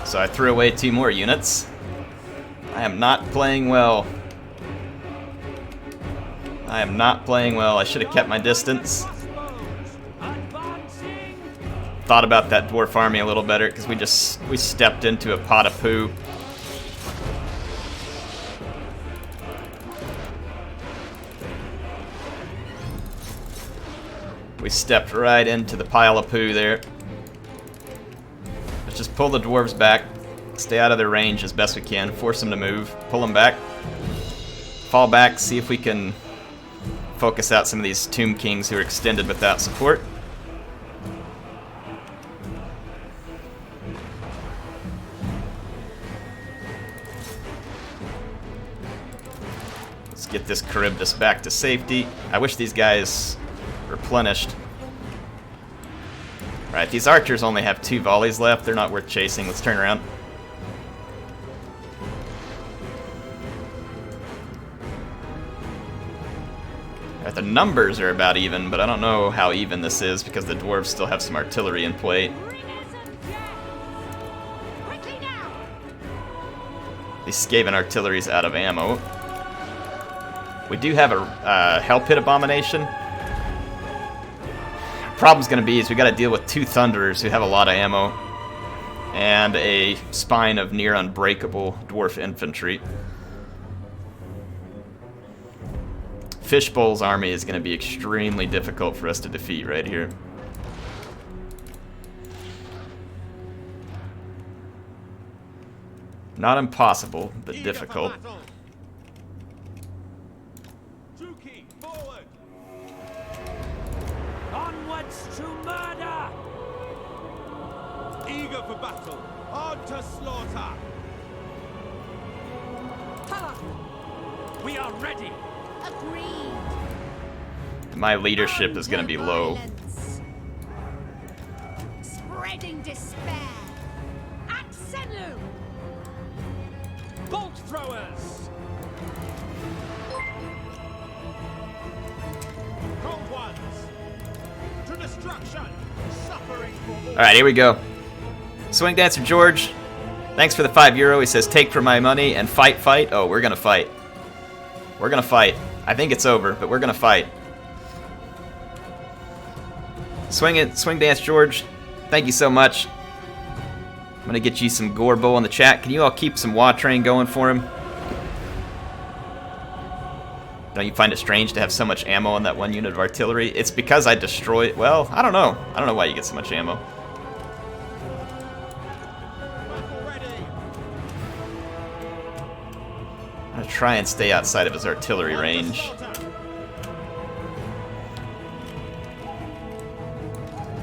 So I threw away 2 more units. I am not playing well. I am not playing well. I should have kept my distance. Thought about that dwarf army a little better because we stepped into a pot of poo. We stepped right into the pile of poo there. Let's just pull the dwarves back. Stay out of their range as best we can. Force them to move. Pull them back. Fall back. See if we can focus out some of these Tomb Kings who are extended without support. Let's get this Charybdis back to safety. I wish these guys replenished. Alright, these archers only have 2 volleys left. They're not worth chasing. Let's turn around. Alright, the numbers are about even, but I don't know how even this is because the dwarves still have some artillery in play. Quickly now! The Skaven artillery's out of ammo. We do have a Hell Pit Abomination. Problem's gonna be is we gotta deal with 2 Thunderers who have a lot of ammo and a spine of near unbreakable dwarf infantry. Fishbowl's army is gonna be extremely difficult for us to defeat right here. Not impossible, but difficult. Onwards to murder! Eager for battle, on to slaughter. We are ready! Agreed. My leadership is gonna be low. Violence. Spreading despair. Axelu! Bolt throwers! Cold ones. To destruction. Suffering for all. Alright, here we go. Swing Dancer George. Thanks for the €5. He says, take for my money and fight, fight. Oh, we're gonna fight. We're gonna fight. I think it's over, but we're gonna fight. Swing it, Swing Dance George. Thank you so much. I'm gonna get you some Gorbo in the chat. Can you all keep some Wa Train going for him? Don't you find it strange to have so much ammo on that 1 unit of artillery? It's because I destroyed. Well, I don't know. I don't know why you get so much ammo. Battle ready. I'm gonna try and stay outside of his artillery range.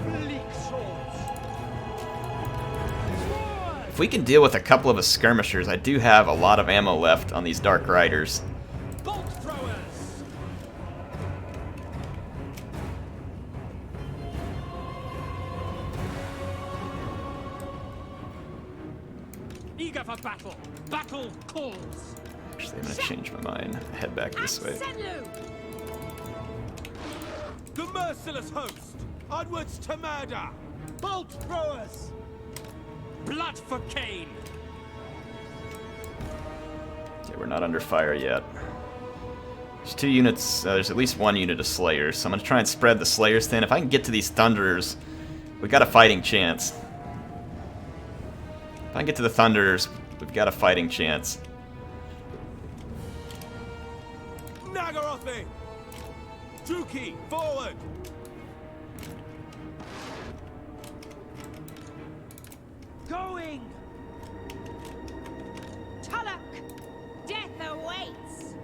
Bleak swords. If we can deal with a couple of his skirmishers, I do have a lot of ammo left on these Dark Riders. Bolt throwers! Eager for battle! Battle calls! Actually, I'm gonna change my mind. Head back this way. Axelu! The merciless host. Onwards to murder. Bolt throwers. Blood for Cain! Okay, we're not under fire yet. There's 2 units, there's at least 1 unit of Slayers, so I'm gonna try and spread the Slayers thin. If I can get to these Thunderers, we got a fighting chance. If I can get to the Thunderers, we've got a fighting chance. Nagarothi. Juki, forward. Going! Tulloch! Death awaits!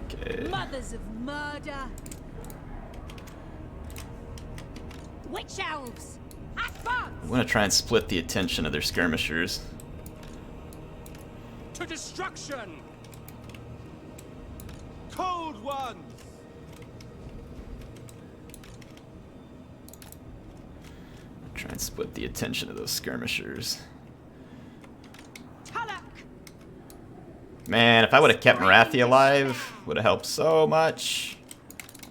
Okay. Mothers of murder! Witch elves! Advance! I want to try and split the attention of their skirmishers. To destruction! Cold ones. Try and split the attention of those skirmishers. Tulloch! Man, if I would have kept Marathi alive, would have helped so much.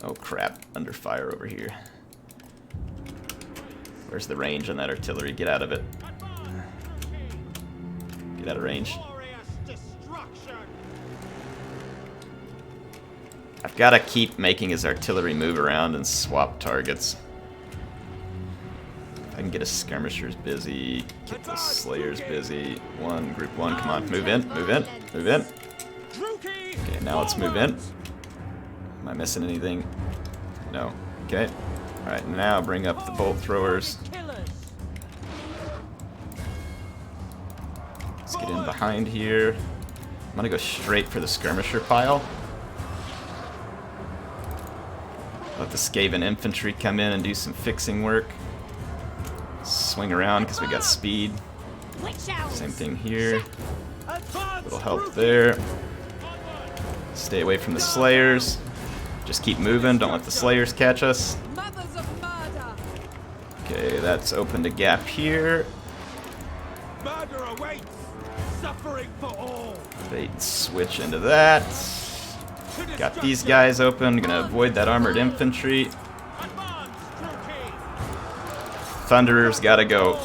Oh crap, under fire over here. Where's the range on that artillery? Get out of it. Get out of range. Glorious destruction. I've got to keep making his artillery move around and swap targets. I can get his skirmishers busy, get the slayers busy. Group one, come on, move in, move in, move in. Okay, now let's move in. Am I missing anything? No. Okay. Alright, now bring up the bolt throwers. Let's get in behind here. I'm gonna go straight for the skirmisher pile. Let the Skaven infantry come in and do some fixing work. Swing around because we got speed. Same thing here. Little help there. Stay away from the slayers. Just keep moving, don't let the slayers catch us. Okay, that's opened a gap here. Murder awaits, suffering for all. Bait switch into that. Got these guys open, gonna avoid that armored infantry. Thunderers gotta go.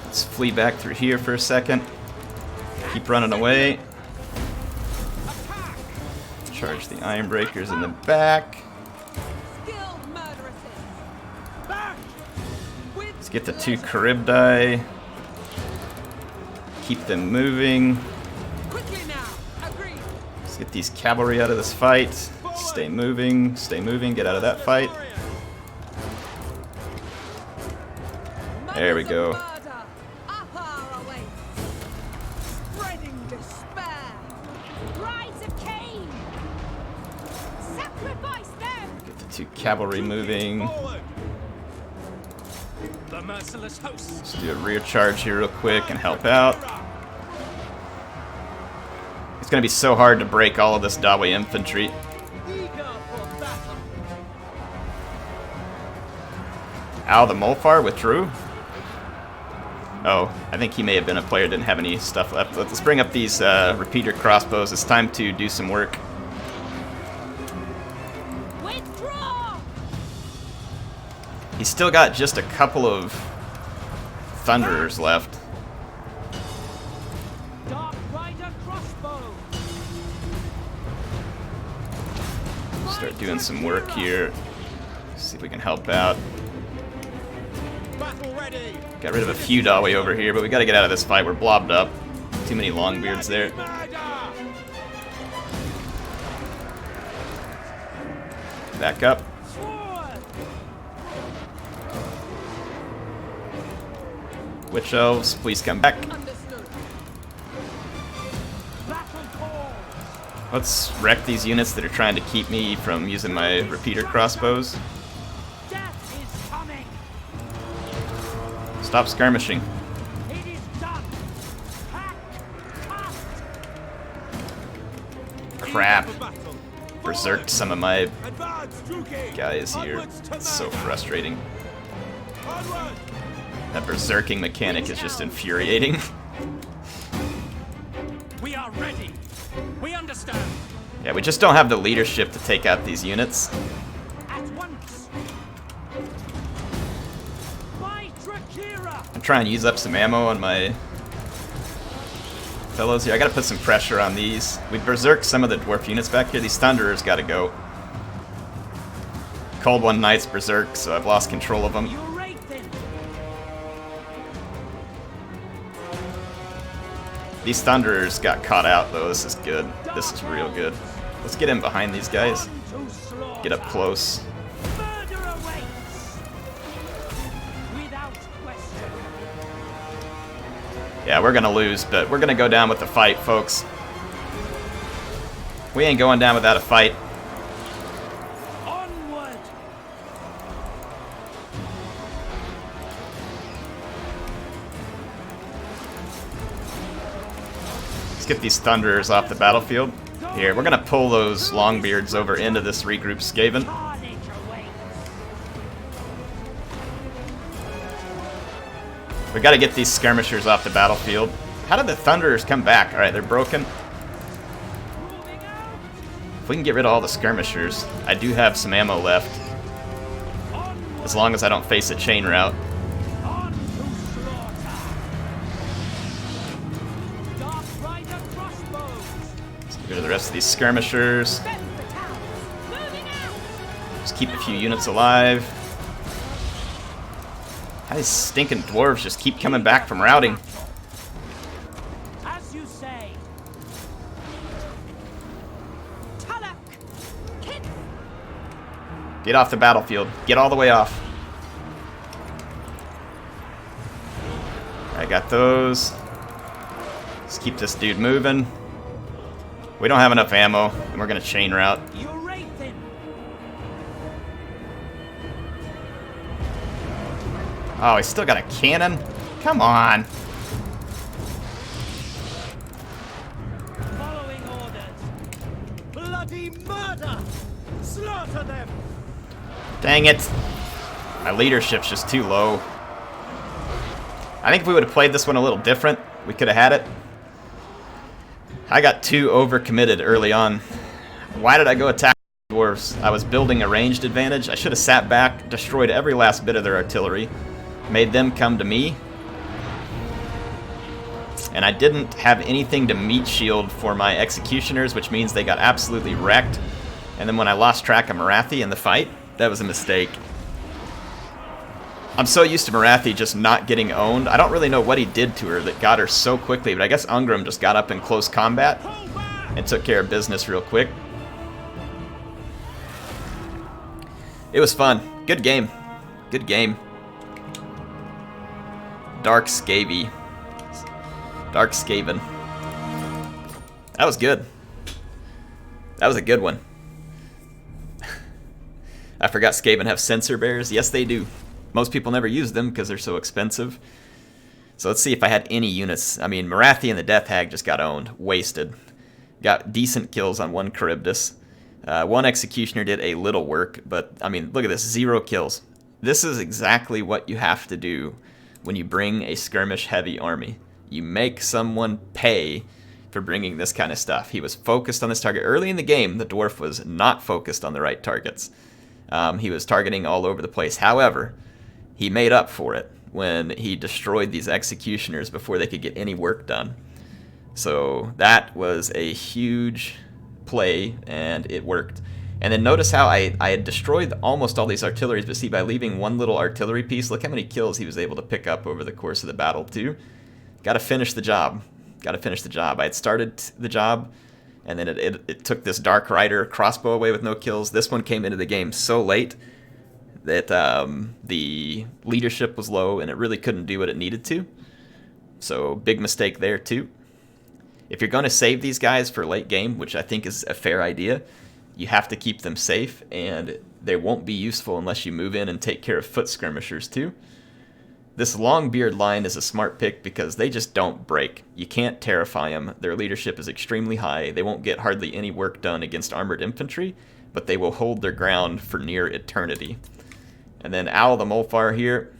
Let's flee back through here for a second. Keep running away. Charge the iron breakers in the back. Let's get the 2 Charybdii. Keep them moving. Let's get these cavalry out of this fight. Stay moving, get out of that fight. There we go. Get the 2 cavalry moving. The merciless host. Let's do a rear charge here real quick and help out. It's gonna be so hard to break all of this Dawi infantry. Ow, the Molfar withdrew? Oh, I think he may have been a player, didn't have any stuff left. Let's bring up these repeater crossbows. It's time to do some work. He's still got just a couple of Thunderers left. Dark Rider crossbow. Start doing some work here. See if we can help out. Battle ready. Got rid of a few Dawi over here, but we gotta get out of this fight. We're blobbed up. Too many Longbeards there. Back up. Witch elves, please come back. Let's wreck these units that are trying to keep me from using my repeater crossbows. Death is coming. Stop skirmishing. It is done. Crap. Berserked some of my guys here. It's so frustrating. That berserking mechanic is just infuriating. We are ready. We understand. Yeah, we just don't have the leadership to take out these units. At once. By Drakira. I'm trying to use up some ammo on my fellows here. I gotta put some pressure on these. We berserked some of the dwarf units back here. These Thunderers gotta go. Cold One Knights berserk, so I've lost control of them. These Thunderers got caught out though. This is good. This is real good. Let's get in behind these guys. Get up close. Yeah, we're gonna lose, but we're gonna go down with the fight, folks. We ain't going down without a fight. Get these Thunderers off the battlefield. Here, we're gonna pull those Longbeards over into this regroup Skaven. We gotta get these skirmishers off the battlefield. How did the Thunderers come back? Alright, they're broken. If we can get rid of all the skirmishers, I do have some ammo left. As long as I don't face a chain route. Get rid of the rest of these skirmishers. Just keep a few units alive. How these stinking dwarves just keep coming back from routing. As you say. Tulloch! Kith! Get off the battlefield. Get all the way off. I got those. Let's keep this dude moving. We don't have enough ammo, and we're gonna chain route. You're wraithing. Oh, he's still got a cannon? Come on. Following orders. Bloody murder! Slaughter them! Dang it. My leadership's just too low. I think if we would have played this one a little different, we could have had it. I got too overcommitted early on. Why did I go attack the dwarves? I was building a ranged advantage. I should have sat back, destroyed every last bit of their artillery, made them come to me. And I didn't have anything to meat shield for my executioners, which means they got absolutely wrecked. And then when I lost track of Marathi in the fight, that was a mistake. I'm so used to Marathi just not getting owned. I don't really know what he did to her that got her so quickly, but I guess Ungram just got up in close combat and took care of business real quick. It was fun. Good game. Good game. Dark Scavy. Dark Skaven. That was good. That was a good one. I forgot Skaven have sensor bears. Yes, they do. Most people never use them because they're so expensive. So let's see if I had any units. I mean, Marathi and the Death Hag just got owned. Wasted. Got decent kills on one Charybdis. One Executioner did a little work, but, I mean, look at this. 0 kills. This is exactly what you have to do when you bring a skirmish-heavy army. You make someone pay for bringing this kind of stuff. He was focused on this target. Early in the game, the dwarf was not focused on the right targets. He was targeting all over the place. However, he made up for it when he destroyed these executioners before they could get any work done. So that was a huge play, and it worked. And then notice how I had destroyed almost all these artilleries, but see, by leaving one little artillery piece, look how many kills he was able to pick up over the course of the battle, too. Gotta finish the job. Gotta finish the job. I had started the job, and then it took this Dark Rider crossbow away with no kills. This one came into the game so late that the leadership was low and it really couldn't do what it needed to. So big mistake there too. If you're going to save these guys for late game, which I think is a fair idea, you have to keep them safe, and they won't be useful unless you move in and take care of foot skirmishers too. This Longbeard line is a smart pick because they just don't break. You can't terrify them. Their leadership is extremely high. They won't get hardly any work done against armored infantry, but they will hold their ground for near eternity. And then Owl the Molfar here.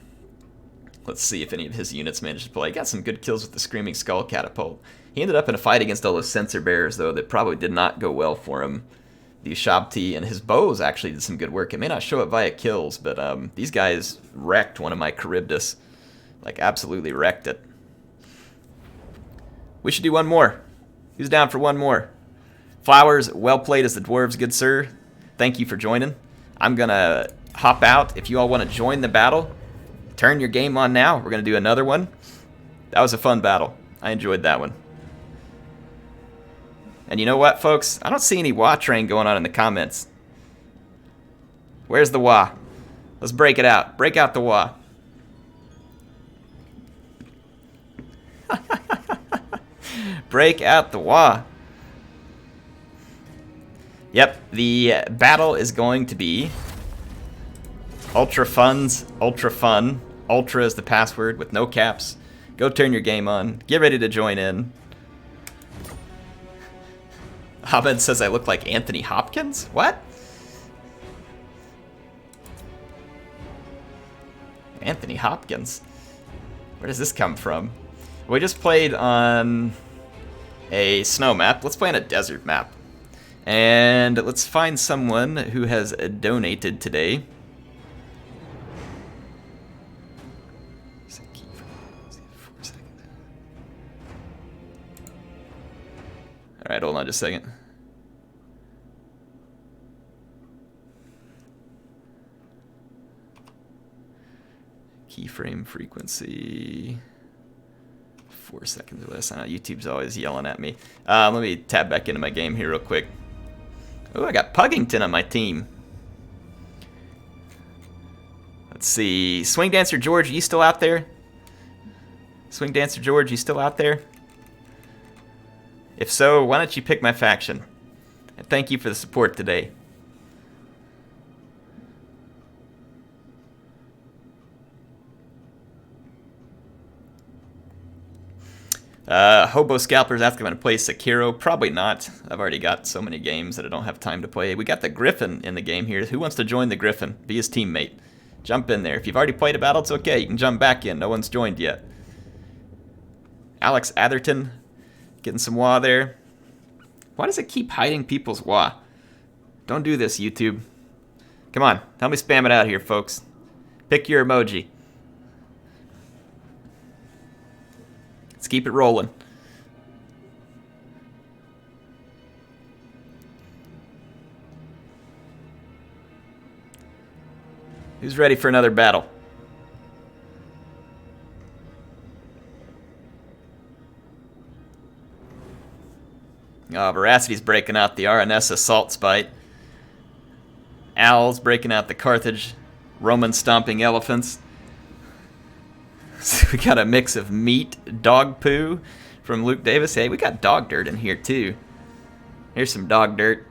Let's see if any of his units managed to play. Got some good kills with the Screaming Skull Catapult. He ended up in a fight against all those sensor bears, though, that probably did not go well for him. The Ushabti and his bows actually did some good work. It may not show it via kills, but these guys wrecked one of my Charybdis. Like, absolutely wrecked it. We should do one more. Who's down for one more? Flowers, well played as the dwarves, good sir. Thank you for joining. I'm going to hop out. If you all want to join the battle, turn your game on now. We're going to do another one. That was a fun battle. I enjoyed that one. And you know what, folks? I don't see any WA train going on in the comments. Where's the WA? Let's break it out. Break out the WA. Break out the WA. Yep, the battle is going to be Ultra Fun's Ultra Fun. Ultra is the password with no caps. Go turn your game on. Get ready to join in. Ahmed says I look like Anthony Hopkins? What? Anthony Hopkins? Where does this come from? We just played on a snow map. Let's play on a desert map. And let's find someone who has donated today. Alright, hold on just a second. Keyframe frequency. 4 seconds or less. I know YouTube's always yelling at me. Let me tab back into my game here real quick. Oh, I got Puggington on my team. Let's see. Swing Dancer George, are you still out there? Swing Dancer George, you still out there? If so, why don't you pick my faction? And thank you for the support today. Hobo Scalper's asking if I'm going to play Sekiro. Probably not. I've already got so many games that I don't have time to play. We got the Griffin in the game here. Who wants to join the Griffin? Be his teammate. Jump in there. If you've already played a battle, it's okay. You can jump back in. No one's joined yet. Alex Atherton getting some WA there. Why does it keep hiding people's WA? Don't do this, YouTube. Come on. Help me spam it out here, folks. Pick your emoji. Let's keep it rolling. Who's ready for another battle? Oh, Veracity's breaking out the RNS Assault Spite. Al's breaking out the Carthage Roman Stomping Elephants. So we got a mix of meat, dog poo from Luke Davis. Hey, we got dog dirt in here too. Here's some dog dirt.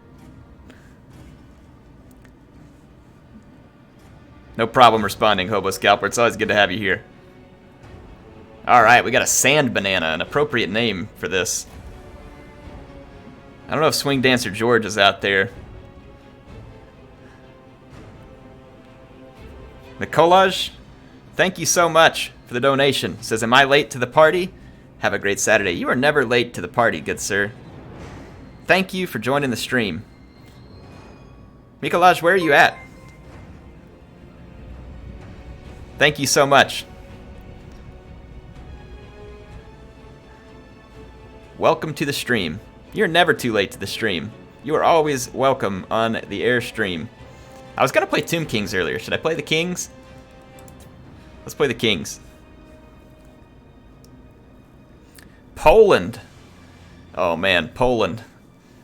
No problem responding, Hobo Scalper. It's always good to have you here. Alright, we got a sand banana, an appropriate name for this. I don't know if Swing Dancer George is out there. Nicolaj, thank you so much for the donation. Says, am I late to the party? Have a great Saturday. You are never late to the party, good sir. Thank you for joining the stream. Nicolaj, where are you at? Thank you so much. Welcome to the stream. You're never too late to the stream. You are always welcome on the Airstream. I was going to play Tomb Kings earlier. Should I play the Kings? Let's play the Kings. Poland. Oh man, Poland.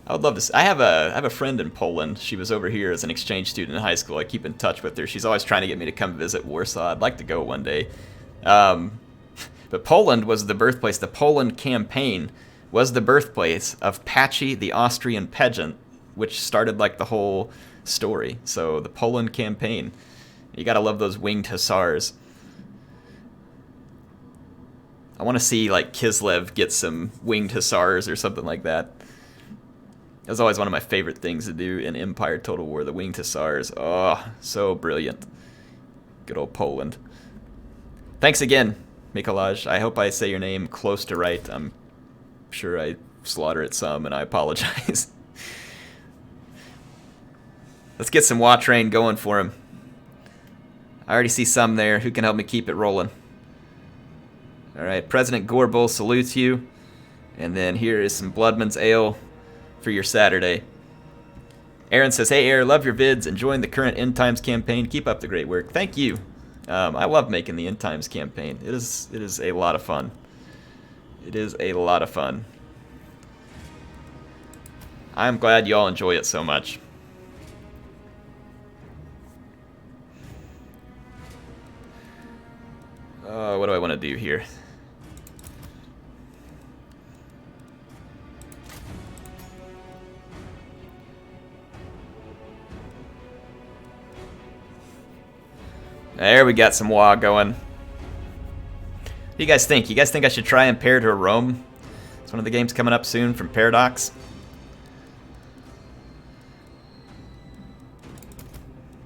I would love to. I have a friend in Poland. She was over here as an exchange student in high school. I keep in touch with her. She's always trying to get me to come visit Warsaw. I'd like to go one day. But Poland was the birthplace. The Poland campaign was the birthplace of Patchy the Austrian Peasant, which started like the whole story. So the Poland campaign. You gotta love those winged hussars. I want to see like Kislev get some winged hussars or something like that. That was always one of my favorite things to do in Empire Total War, the winged hussars. Oh, so brilliant. Good old Poland. Thanks again, Mikolaj. I hope I say your name close to right. I'm sure I slaughter it some, and I apologize. Let's get some WA train going for him. I already see some there. Who can help me keep it rolling? Alright, President Gorebull salutes you. And then here is some Bloodman's Ale for your Saturday. Aaron says, hey Air, love your vids, enjoying the current End Times campaign. Keep up the great work. Thank you. I love making the End Times campaign. It is a lot of fun. It is a lot of fun. I'm glad you all enjoy it so much. What do I want to do here? There we got some WA going. What do you guys think? You guys think I should try Imperator Rome? It's one of the games coming up soon from Paradox.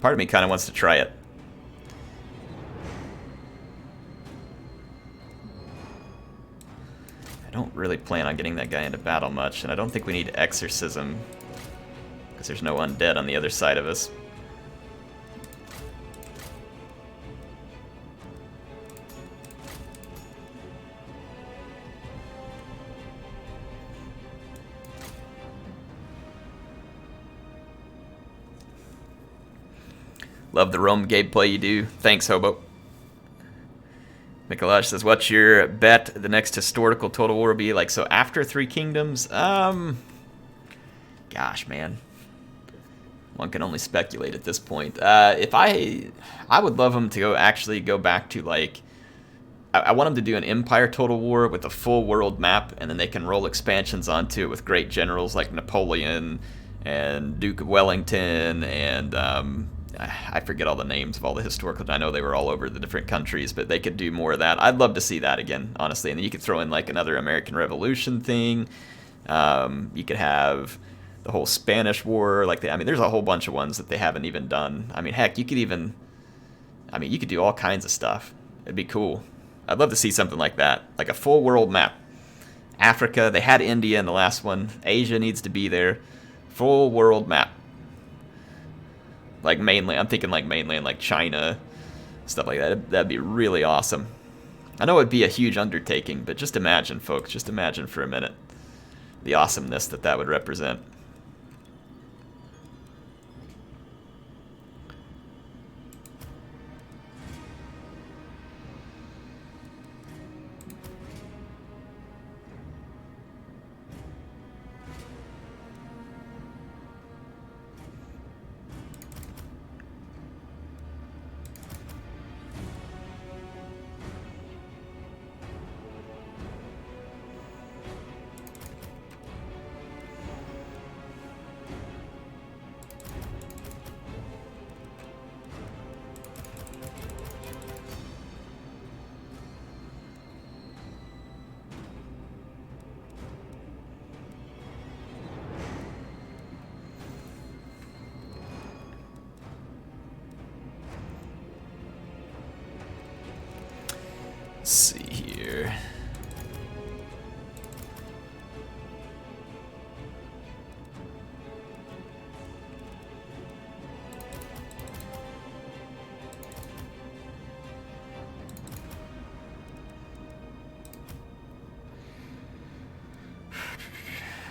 Part of me kind of wants to try it. I don't really plan on getting that guy into battle much, and I don't think we need Exorcism, because there's no undead on the other side of us. Love the Rome gameplay you do. Thanks, Hobo. Mikolaj says, what's your bet the next historical Total War will be like? So after Three Kingdoms? Gosh, man. One can only speculate at this point. If I would love them to actually go back to, like, I want them to do an Empire Total War with a full world map, and then they can roll expansions onto it with great generals like Napoleon and Duke of Wellington, and I forget all the names of all the historical. I know they were all over the different countries, but they could do more of that. I'd love to see that again, honestly. And then you could throw in like another American Revolution thing. You could have the whole Spanish War. I mean, there's a whole bunch of ones that they haven't even done. I mean, heck, you could even, I mean, you could do all kinds of stuff. It'd be cool. I'd love to see something like that, like a full world map. Africa, they had India in the last one. Asia needs to be there. Full world map. Like mainland, I'm thinking like mainland, like China, stuff like that. That'd be really awesome. I know it'd be a huge undertaking, but just imagine, folks, just imagine for a minute the awesomeness that that would represent. Let's see here.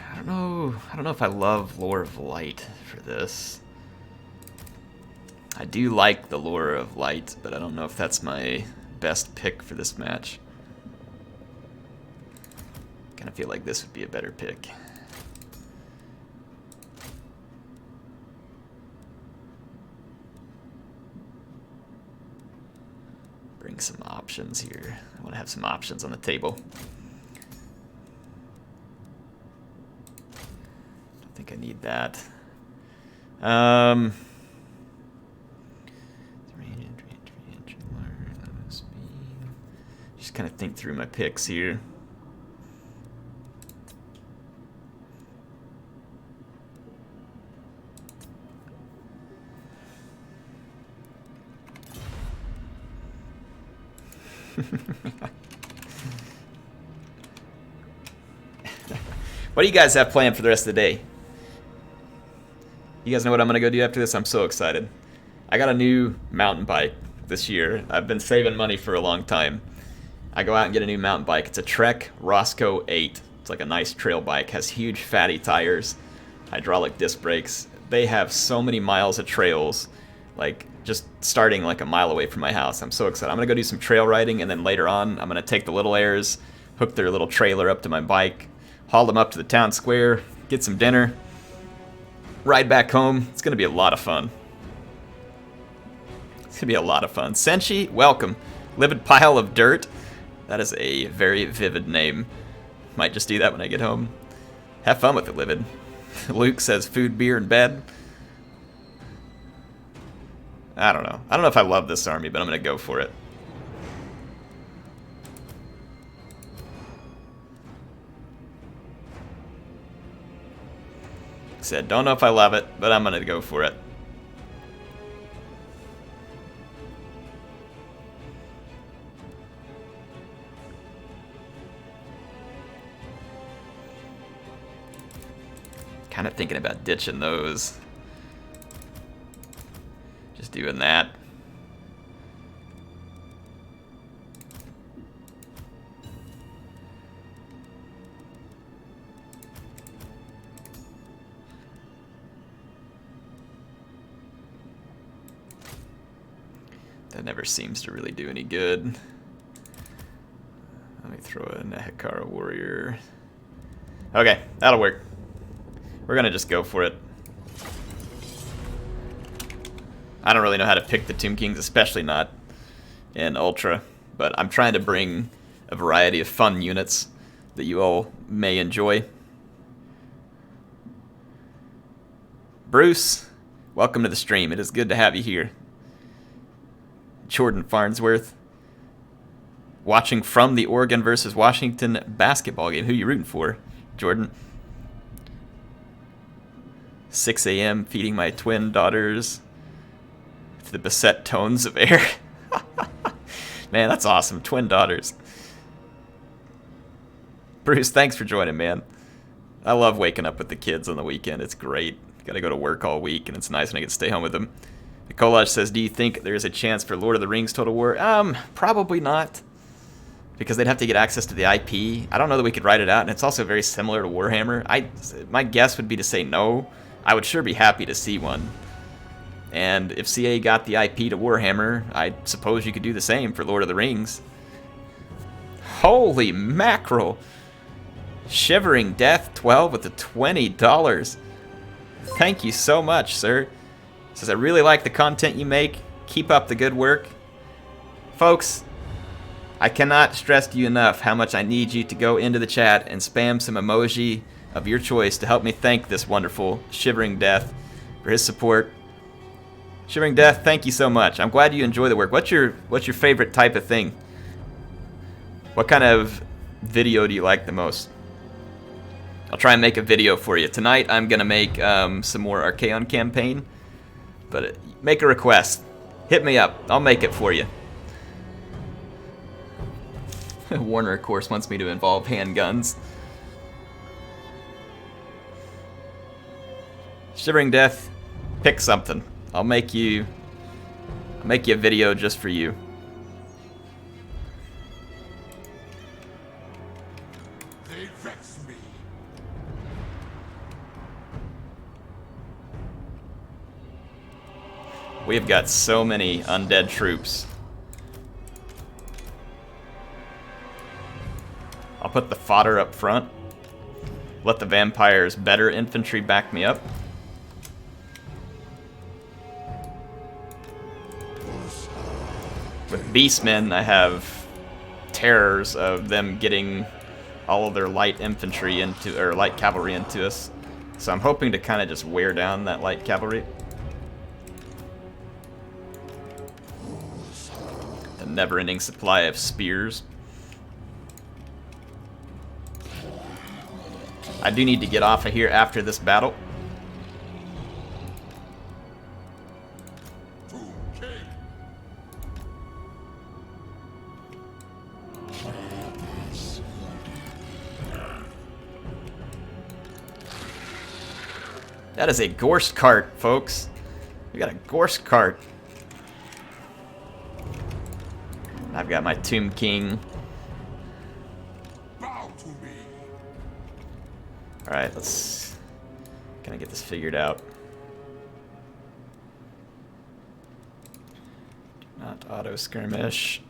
I don't know if I love Lure of Light for this. I do like the Lure of Light, but I don't know if that's my best pick for this match. Kind of feel like this would be a better pick. Bring some options here. I want to have some options on the table. Don't think I need that. Just kind of think through my picks here. What do you guys have planned for the rest of the day? You guys know what I'm going to go do after this? I'm so excited. I got a new mountain bike this year. I've been saving money for a long time. I go out and get a new mountain bike. It's a Trek Roscoe 8. It's like a nice trail bike. Has huge fatty tires, hydraulic disc brakes. They have so many miles of trails, like just starting like a mile away from my house. I'm so excited. I'm going to go do some trail riding, and then later on I'm going to take the little airs, hook their little trailer up to my bike, haul them up to the town square, get some dinner, ride back home. It's going to be a lot of fun. It's going to be a lot of fun. Senshi, welcome. Livid pile of dirt. That is a very vivid name. Might just do that when I get home. Have fun with it, Livid. Luke says food, beer, and bed. I don't know. I don't know if I love this army, but I'm going to go for it. Said, don't know if I love it, but I'm going to go for it. Kind of thinking about ditching those. Just doing that. That never seems to really do any good. me throw in a Hekara warrior. Okay, that'll work. We're gonna just go for it. I don't really know how to pick the Tomb Kings, especially not in Ultra, but I'm trying to bring a variety of fun units that you all may enjoy. Bruce, welcome to the stream. It is good to have you here. Jordan Farnsworth, watching from the Oregon versus Washington basketball game. Who you rooting for, Jordan? 6 a.m. feeding my twin daughters to the beset tones of air. Man, that's awesome. Twin daughters. Bruce, thanks for joining, man. I love waking up with the kids on the weekend. It's great. Gotta go to work all week, and it's nice when I get to stay home with them. The Collage says, do you think there's a chance for Lord of the Rings Total War? Probably not. Because they'd have to get access to the IP. I don't know that we could write it out, and it's also very similar to Warhammer. My guess would be to say no. I would sure be happy to see one. And if CA got the IP to Warhammer, I suppose you could do the same for Lord of the Rings. Holy mackerel! Shivering Death 12 with the $20. Thank you so much, sir. Says, I really like the content you make. Keep up the good work. Folks, I cannot stress to you enough how much I need you to go into the chat and spam some emoji of your choice to help me thank this wonderful Shivering Death for his support. Shivering Death, thank you so much. I'm glad you enjoy the work. What's your favorite type of thing? What kind of video do you like the most? I'll try and make a video for you. Tonight I'm going to make some more Archaon campaign. But make a request. Hit me up. I'll make it for you. Warner, of course, wants me to involve handguns. Shivering Death, pick something. I'll make you a video just for you. They vex me. We have got so many undead troops. I'll put the fodder up front. Let the vampires' better infantry back me up. With beastmen, I have terrors of them getting all of their light infantry into, or light cavalry into us. So I'm hoping to kind of just wear down that light cavalry. The never-ending supply of spears. I do need to get off of here after this battle. That is a Gorst cart, folks. We got a Gorst cart. I've got my Tomb King. Bow to me. Alright, let's kind of get this figured out. Not auto skirmish.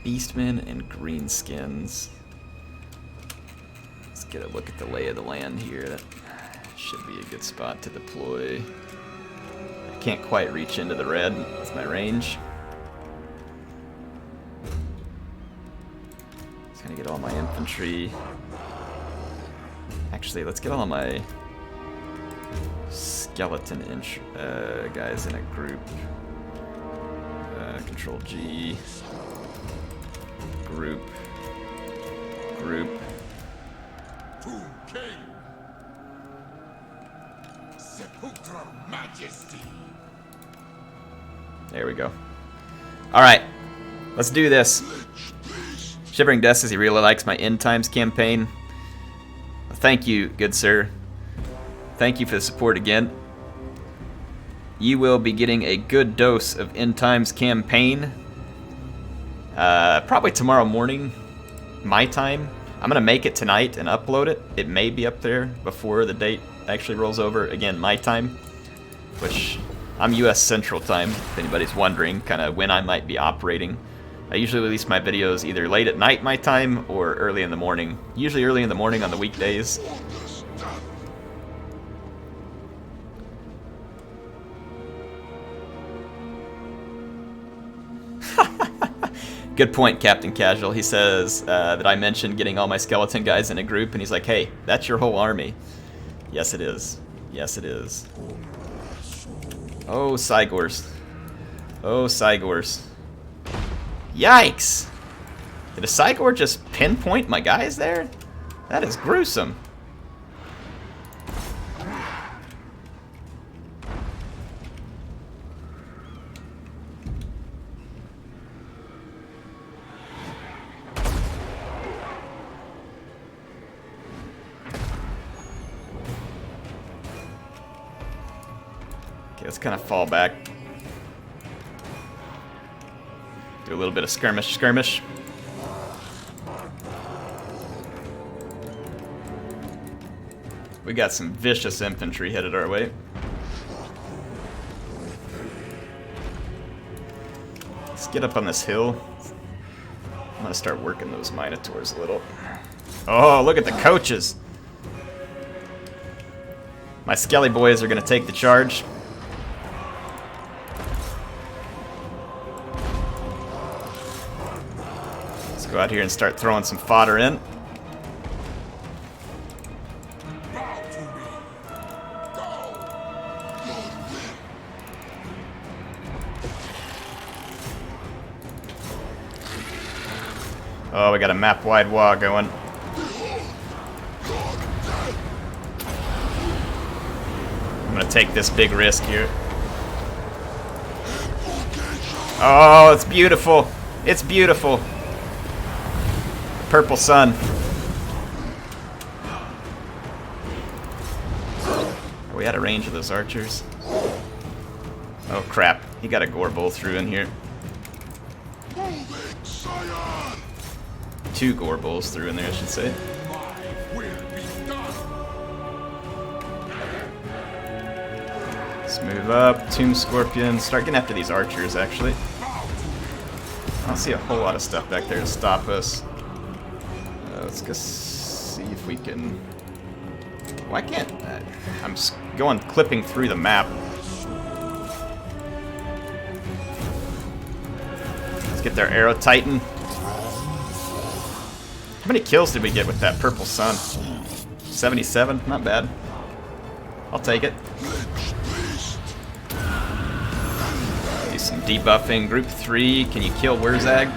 Beastmen and greenskins. Let's get a look at the lay of the land here. That should be a good spot to deploy. I can't quite reach into the red with my range. Just gonna get all my infantry. Actually, let's get all my skeleton guys in a group. Control G. Group. Tomb King. Sepulchral Majesty. There we go. Alright, let's do this. Shivering Death says he really likes my End Times campaign. Thank you, good sir. Thank you for the support again. You will be getting a good dose of End Times campaign. Probably tomorrow morning, my time. I'm going to make it tonight and upload it. It may be up there before the date actually rolls over. Again, my time, which I'm US Central Time, if anybody's wondering kind of when I might be operating. I usually release my videos either late at night my time or early in the morning. Usually early in the morning on the weekdays. Good point, Captain Casual. He says that I mentioned getting all my skeleton guys in a group, and he's like, hey, that's your whole army. Yes, it is. Yes, it is. Oh, Cygors. Oh, Cygors. Yikes! Did a Cygor just pinpoint my guys there? That is gruesome. Okay, let's kind of fall back. Do a little bit of skirmish. We got some vicious infantry headed our way. Let's get up on this hill. I'm gonna start working those Minotaurs a little. Oh, look at the coaches! My Skelly boys are gonna take the charge. Let's go out here and start throwing some fodder in. Oh, we got a map-wide wall going. I'm gonna take this big risk here. Oh, it's beautiful. It's beautiful. The purple sun. Are we out of range of those archers? Oh crap, he got a gore bowl through in here. Two gore bowls through in there, I should say. Let's move up. Tomb Scorpion. Start getting after these archers, actually. I don't see a whole lot of stuff back there to stop us. Let's go see if we can... Why can't... I'm going clipping through the map. Let's get their Arrow Titan. How many kills did we get with that purple sun? 77? Not bad. I'll take it. Do some debuffing. Group 3. Can you kill Wurzag?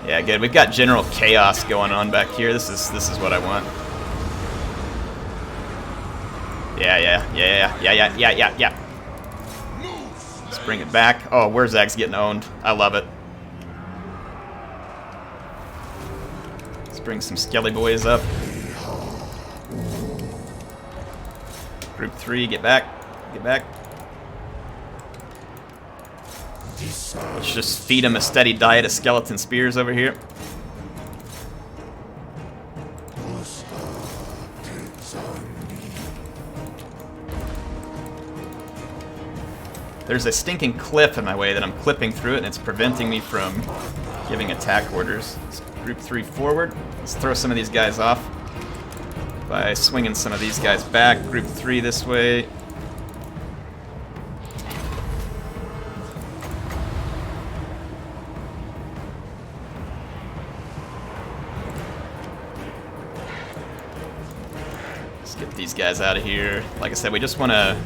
Yeah, good. We've got general chaos going on back here. This is what I want. Yeah. Let's bring it back. Oh, Wurzag's getting owned. I love it. Bring some Skelly boys up. Group 3, get back. Get back. Let's just feed them a steady diet of skeleton spears over here. There's a stinking cliff in my way that I'm clipping through it, and it's preventing me from giving attack orders. Group 3 forward. Let's throw some of these guys off by swinging some of these guys back. Group 3 this way. Let's get these guys out of here. Like I said, we just want to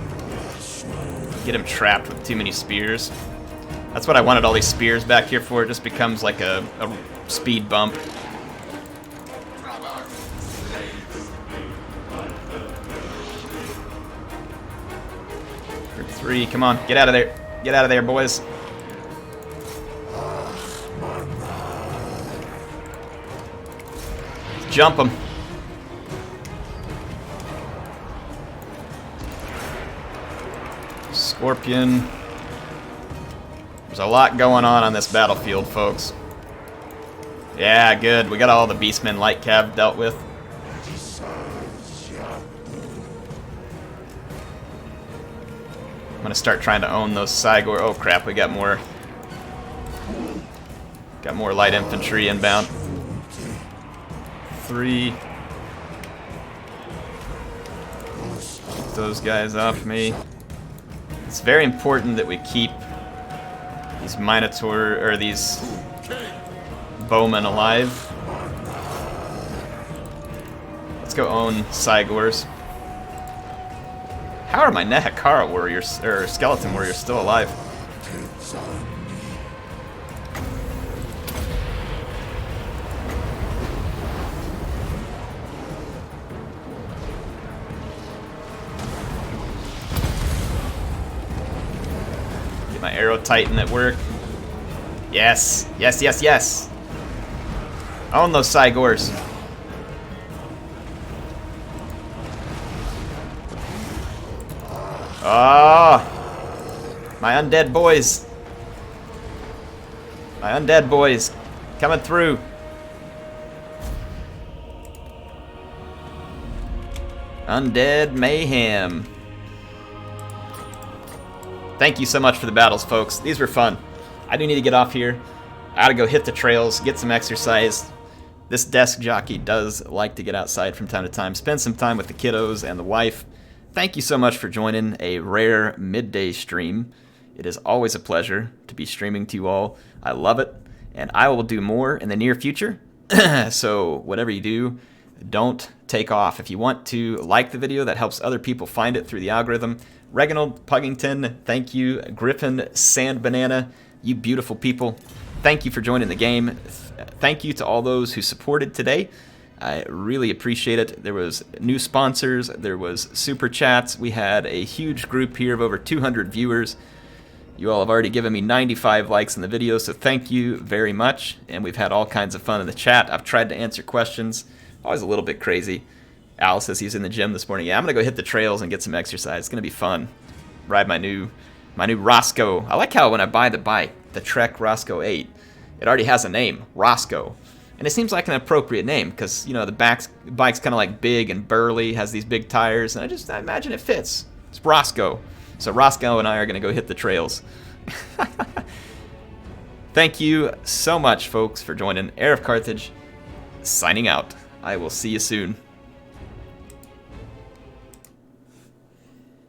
get them trapped with too many spears. That's what I wanted all these spears back here for. It just becomes like a speed bump. Group 3, come on, get out of there. Get out of there, boys. Jump them. Scorpion. There's a lot going on this battlefield, folks. Yeah, good. We got all the Beastmen light cav dealt with. gonna start trying to own those Cygor. Oh crap, we got more light infantry inbound. 3. Get those guys off me. It's very important that we keep these Minotaur, or these bowmen alive. Let's go own Cygors. How are my Nehekara warriors, or skeleton warriors, still alive? Get my Arrow Titan at work. Yes, yes, yes, yes. Own those Cygors. Oh, my undead boys. My undead boys coming through. Undead mayhem. Thank you so much for the battles, folks. These were fun. I do need to get off here. I gotta go hit the trails, get some exercise. This desk jockey does like to get outside from time to time, spend some time with the kiddos and the wife. Thank you so much for joining a rare midday stream. It is always a pleasure to be streaming to you all. I love it, and I will do more in the near future. So whatever you do, don't take off. If you want to like the video, that helps other people find it through the algorithm. Reginald Puggington, thank you. Griffin Sand Banana, you beautiful people. Thank you for joining the game. Thank you to all those who supported today. I really appreciate it. There was new sponsors, there was super chats. We had a huge group here of over 200 viewers. You all have already given me 95 likes in the video, so thank you very much. And we've had all kinds of fun in the chat. I've tried to answer questions. Always a little bit crazy. Al says he's in the gym this morning. Yeah, I'm gonna go hit the trails and get some exercise. It's gonna be fun. Ride my new Roscoe. I like how when I buy the bike, the Trek Roscoe 8, it already has a name, Roscoe. And it seems like an appropriate name because, you know, the bike's kind of like big and burly, has these big tires, and I imagine it fits. It's Roscoe. So Roscoe and I are going to go hit the trails. Thank you so much, folks, for joining HeirofCarthage. Signing out. I will see you soon.